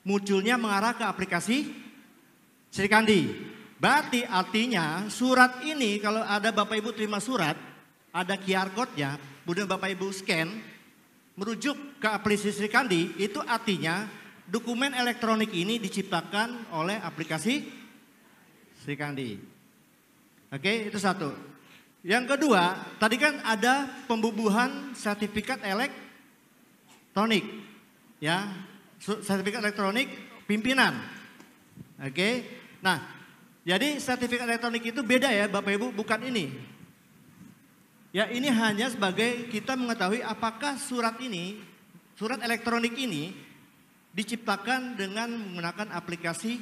Munculnya mengarah ke aplikasi Srikandi. Berarti artinya surat ini kalau ada Bapak Ibu terima surat, ada QR code-nya, kemudian Bapak Ibu scan, merujuk ke aplikasi Srikandi, itu artinya dokumen elektronik ini diciptakan oleh aplikasi Srikandi. Oke, itu satu. Yang kedua, tadi kan ada pembubuhan sertifikat elektronik. Ya, sertifikat elektronik pimpinan. Oke. Nah, jadi sertifikat elektronik itu beda ya Bapak Ibu, bukan ini. Ya, ini hanya sebagai kita mengetahui apakah surat elektronik ini diciptakan dengan menggunakan aplikasi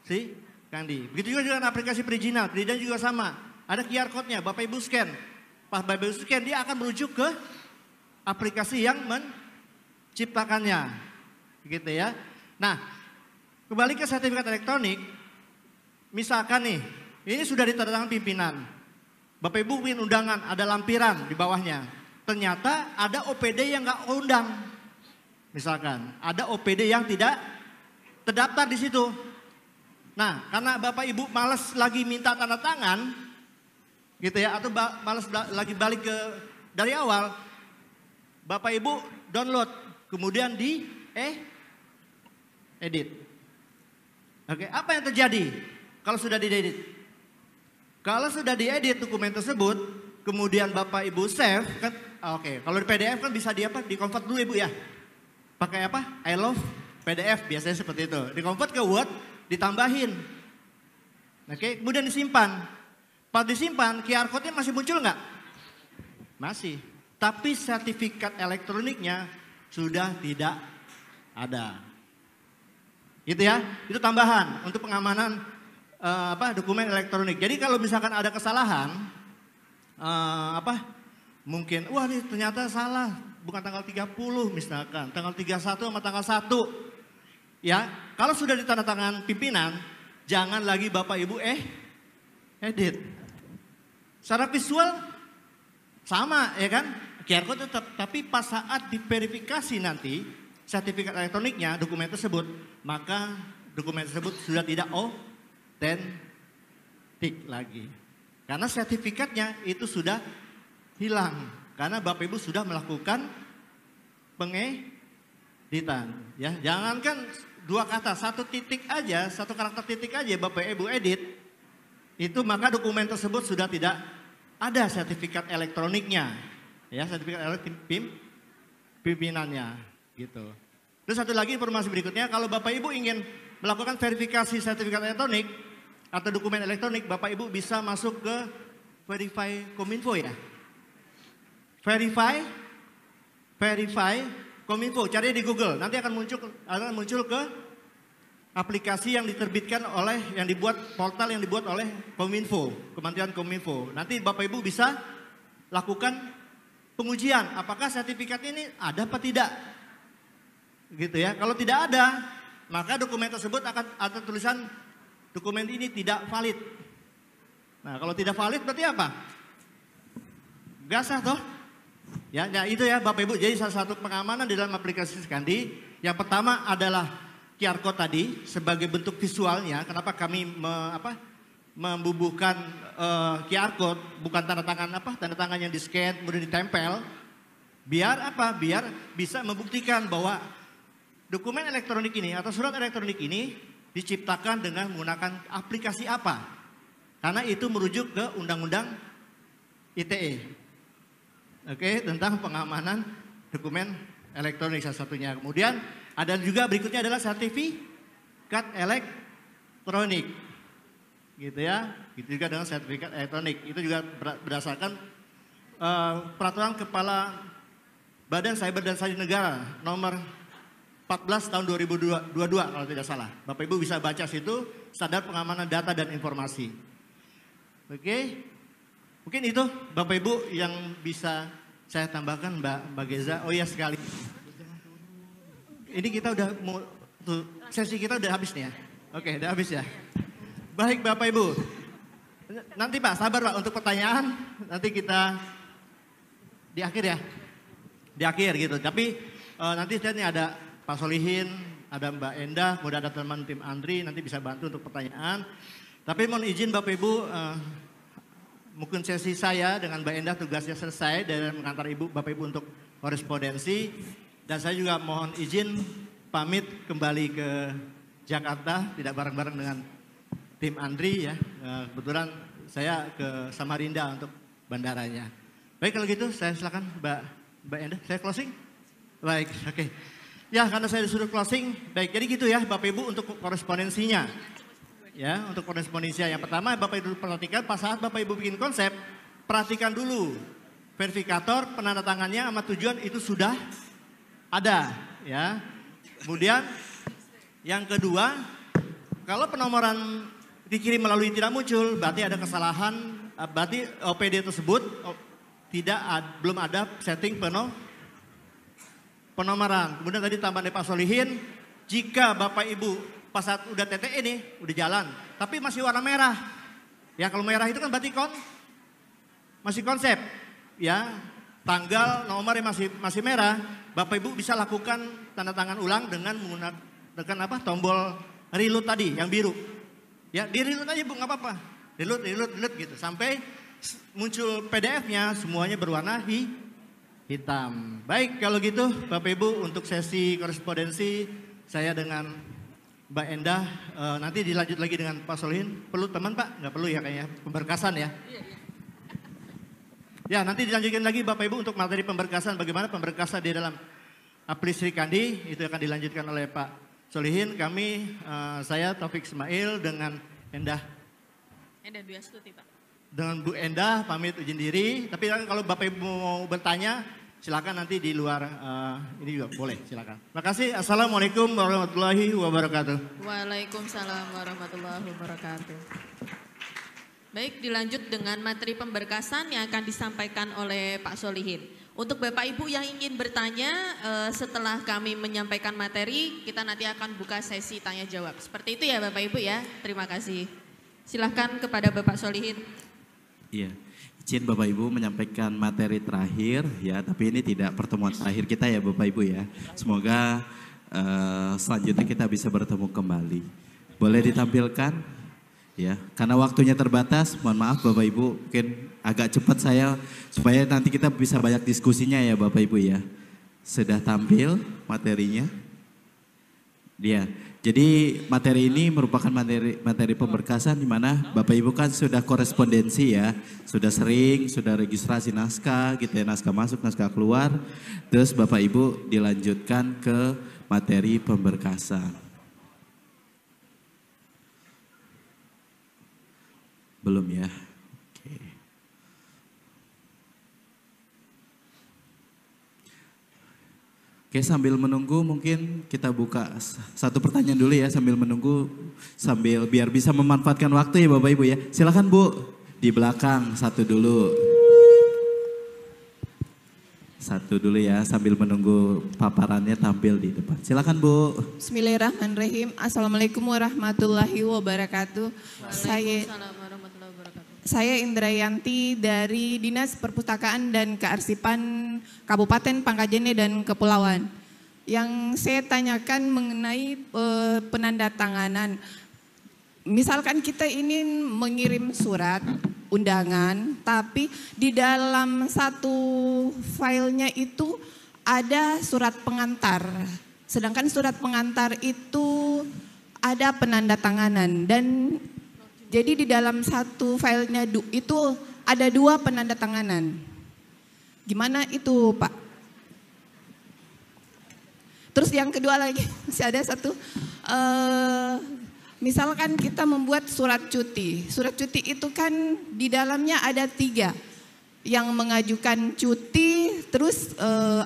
si Kandi. Begitu juga dengan aplikasi perizinan, perizinan juga sama. Ada QR code-nya, Bapak Ibu scan. Pas Bapak Ibu scan, dia akan merujuk ke aplikasi yang menciptakannya. Gitu ya. Nah, kembali ke sertifikat elektronik, misalkan nih, ini sudah ditandatangan pimpinan. Bapak Ibu bikin undangan, ada lampiran di bawahnya. Ternyata ada OPD yang nggak undang. Misalkan, ada OPD yang tidak terdaftar di situ. Nah, karena Bapak Ibu malas lagi minta tanda tangan, gitu ya, atau malas lagi balik ke dari awal, Bapak Ibu download, kemudian edit. Oke, apa yang terjadi kalau sudah diedit? Kalau sudah diedit dokumen tersebut, kemudian Bapak Ibu save, kan, oke, kalau di PDF kan bisa di convert dulu Ibu ya. Pakai apa? I love PDF, biasanya seperti itu. Di convert ke Word, ditambahin. Oke, kemudian disimpan. Pas disimpan, QR code-nya masih muncul nggak? Masih. Tapi sertifikat elektroniknya sudah tidak ada. Gitu ya, itu tambahan untuk pengamanan dokumen elektronik. Jadi kalau misalkan ada kesalahan, mungkin, wah ini ternyata salah, bukan tanggal 30 misalkan, tanggal 31 sama tanggal 1. Ya, kalau sudah ditandatangan pimpinan, jangan lagi Bapak Ibu edit. Secara visual sama ya kan, QR code tetap, tapi pas saat diverifikasi nanti sertifikat elektroniknya, dokumen tersebut, maka dokumen tersebut sudah tidak otentik lagi. Karena sertifikatnya itu sudah hilang. Karena Bapak Ibu sudah melakukan pengeditan. Ya, jangankan dua kata, satu titik aja, satu karakter titik aja Bapak Ibu edit, itu maka dokumen tersebut sudah tidak ada sertifikat elektroniknya. Ya, sertifikat elektronik pimpinannya gitu. Terus satu lagi informasi berikutnya, kalau Bapak Ibu ingin melakukan verifikasi sertifikat elektronik atau dokumen elektronik, Bapak Ibu bisa masuk ke Verify Kominfo ya. Verify Kominfo, cari di Google, nanti akan muncul ke aplikasi yang diterbitkan yang dibuat, portal yang dibuat oleh Kominfo, Kementerian Kominfo. Nanti Bapak Ibu bisa lakukan pengujian, apakah sertifikat ini ada apa tidak. Gitu ya, kalau tidak ada, maka dokumen tersebut akan ada tulisan dokumen ini tidak valid. Nah, kalau tidak valid berarti apa? Gak sah toh? Ya, itu ya Bapak Ibu. Jadi salah satu pengamanan di dalam aplikasi Kandi, yang pertama adalah QR code tadi sebagai bentuk visualnya. Kenapa kami membubuhkan QR code, bukan tanda tangan yang di-scan kemudian ditempel. Biar apa? Biar bisa membuktikan bahwa dokumen elektronik ini atau surat elektronik ini diciptakan dengan menggunakan aplikasi apa. Karena itu merujuk ke Undang-Undang ITE. Oke, tentang pengamanan dokumen elektronik salah satunya. Kemudian ada juga berikutnya adalah sertifikat elektronik. Gitu ya. Gitu juga dengan sertifikat elektronik. Itu juga berdasarkan peraturan Kepala Badan Cyber dan Sandi Negara nomor 14 tahun 2022 kalau tidak salah. Bapak Ibu bisa baca situ, standar pengamanan data dan informasi. Oke, mungkin itu Bapak Ibu yang bisa saya tambahkan Mbak Geza. Oh iya sekali. Ini kita udah sesi kita udah habis nih ya. Oke, udah habis ya. Baik Bapak Ibu. Nanti Pak, sabar Pak untuk pertanyaan. Nanti kita di akhir ya. Di akhir gitu. Tapi nanti saya nih ada Pak Solihin, ada Mbak Endah, kemudian ada teman tim Andri, nanti bisa bantu untuk pertanyaan. Tapi mohon izin Bapak Ibu, mungkin sesi saya dengan Mbak Endah tugasnya selesai dan mengantar Bapak Ibu untuk korespondensi. Dan saya juga mohon izin pamit kembali ke Jakarta, tidak bareng-bareng dengan tim Andri ya. Kebetulan saya ke Samarinda untuk bandaranya. Baik kalau gitu saya silakan Mbak Endah, saya closing. Baik, oke. Ya karena saya disuruh closing, baik jadi gitu ya Bapak Ibu untuk korespondensinya. Ya untuk korespondensinya yang pertama Bapak Ibu perhatikan pas saat Bapak Ibu bikin konsep, perhatikan dulu verifikator penandatangannya sama tujuan itu sudah ada ya. Kemudian yang kedua, kalau penomoran dikirim melalui tidak muncul, berarti ada kesalahan, berarti OPD tersebut belum ada setting penomoran. Kemudian tadi tambahan dari Pak Solihin, jika Bapak Ibu pas saat udah TTE nih, udah jalan, tapi masih warna merah. Ya kalau merah itu kan berarti masih konsep. Ya, tanggal nomor yang masih merah, Bapak Ibu bisa lakukan tanda tangan ulang dengan menggunakan tombol reload tadi yang biru. Ya, di reload aja Bu, nggak apa-apa. Reload gitu sampai muncul PDF-nya semuanya berwarna hitam. Baik, kalau gitu Bapak Ibu untuk sesi korespondensi saya dengan Mbak Endah nanti dilanjut lagi dengan Pak Solihin. Perlu teman Pak? Nggak perlu ya kayaknya, pemberkasan ya. Ya nanti dilanjutkan lagi Bapak Ibu untuk materi pemberkasan, bagaimana pemberkasan di dalam Apli Sri Kandi, itu akan dilanjutkan oleh Pak Solihin. Saya Taufik Ismail dengan Endah Dwi Astuti Pak. Dengan Bu Endah pamit izin diri, tapi kalau Bapak Ibu mau bertanya silakan nanti di luar ini juga boleh, silakan. Terima kasih. Assalamualaikum warahmatullahi wabarakatuh. Waalaikumsalam warahmatullahi wabarakatuh. Baik, dilanjut dengan materi pemberkasan yang akan disampaikan oleh Pak Solihin. Untuk Bapak Ibu yang ingin bertanya setelah kami menyampaikan materi, kita nanti akan buka sesi tanya jawab. Seperti itu ya Bapak Ibu ya. Terima kasih. Silahkan kepada Bapak Solihin. Iya, izin Bapak Ibu menyampaikan materi terakhir ya, tapi ini tidak pertemuan terakhir kita ya Bapak Ibu ya. Semoga selanjutnya kita bisa bertemu kembali. Boleh ditampilkan? Ya, karena waktunya terbatas, mohon maaf Bapak Ibu, mungkin agak cepat saya supaya nanti kita bisa banyak diskusinya ya Bapak Ibu ya. Sudah tampil materinya? Ya, jadi materi ini merupakan materi pemberkasan di mana Bapak Ibu kan sudah korespondensi ya, sudah sering, sudah registrasi naskah gitu ya, naskah masuk, naskah keluar, terus Bapak Ibu dilanjutkan ke materi pemberkasan. Belum ya? Oke, sambil menunggu mungkin kita buka satu pertanyaan dulu ya sambil menunggu, sambil biar bisa memanfaatkan waktu ya Bapak Ibu ya. Silakan Bu, di belakang satu dulu. Satu dulu ya sambil menunggu paparannya tampil di depan. Silakan Bu. Bismillahirrahmanirrahim. Assalamualaikum warahmatullahi wabarakatuh. Saya Indrayanti dari Dinas Perpustakaan dan Kearsipan Kabupaten Pangkajene dan Kepulauan. Yang saya tanyakan mengenai penandatanganan. Misalkan kita ini mengirim surat undangan, tapi di dalam satu filenya itu ada surat pengantar. Sedangkan surat pengantar itu ada penandatanganan dan jadi di dalam satu filenya itu ada dua penandatanganan. Gimana itu Pak? Terus yang kedua lagi masih ada satu. Misalkan kita membuat surat cuti. Surat cuti itu kan di dalamnya ada 3. Yang mengajukan cuti, terus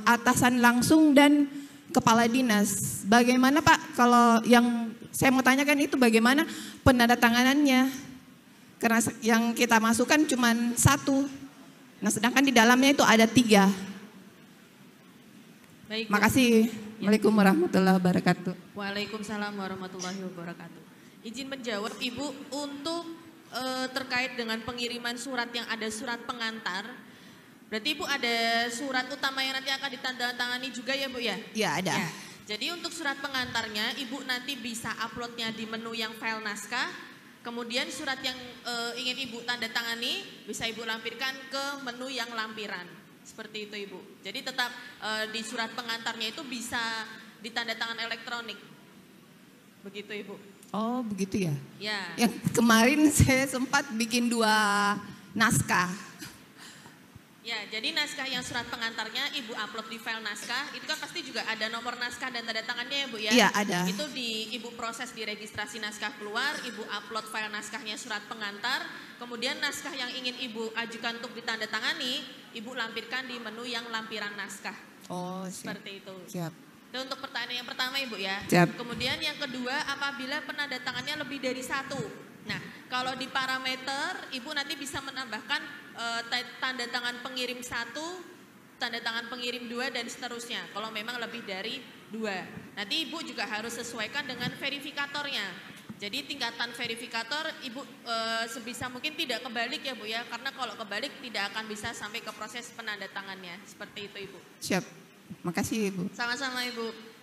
atasan langsung dan kepala dinas. Bagaimana Pak kalau yang saya mau tanyakan itu bagaimana penandatanganannya? Karena yang kita masukkan cuma 1. Nah sedangkan di dalamnya itu ada 3. Baik, makasih. Assalamualaikum warahmatullahi wabarakatuh. Waalaikumsalam warahmatullahi wabarakatuh. Izin menjawab Ibu untuk terkait dengan pengiriman surat yang ada surat pengantar. Berarti Ibu ada surat utama yang nanti akan ditandatangani juga ya Bu ya? Iya ada. Ya. Jadi untuk surat pengantarnya Ibu nanti bisa uploadnya di menu yang file naskah. Kemudian surat yang ingin Ibu tanda tangani bisa Ibu lampirkan ke menu yang lampiran. Seperti itu Ibu. Jadi tetap di surat pengantarnya itu bisa ditanda tangan elektronik. Begitu Ibu. Oh begitu ya? Ya. Yang kemarin saya sempat bikin 2 naskah. Ya, jadi naskah yang surat pengantarnya Ibu upload di file naskah, itu kan pasti juga ada nomor naskah dan tanda tangannya ya Bu ya? Iya, ada. Itu Ibu proses di registrasi naskah keluar, Ibu upload file naskahnya surat pengantar, kemudian naskah yang ingin Ibu ajukan untuk ditandatangani, Ibu lampirkan di menu yang lampiran naskah. Oh, siap. Seperti itu. Siap. Itu untuk pertanyaan yang pertama Ibu ya. Siap. Kemudian yang kedua, apabila penandatangannya lebih dari satu. Nah, kalau di parameter, Ibu nanti bisa menambahkan tanda tangan pengirim 1, tanda tangan pengirim 2, dan seterusnya. Kalau memang lebih dari 2. Nanti Ibu juga harus sesuaikan dengan verifikatornya. Jadi tingkatan verifikator Ibu sebisa mungkin tidak kebalik ya Bu ya. Karena kalau kebalik tidak akan bisa sampai ke proses penandatangannya. Seperti itu Ibu. Siap. Makasih Ibu. Sama-sama Ibu.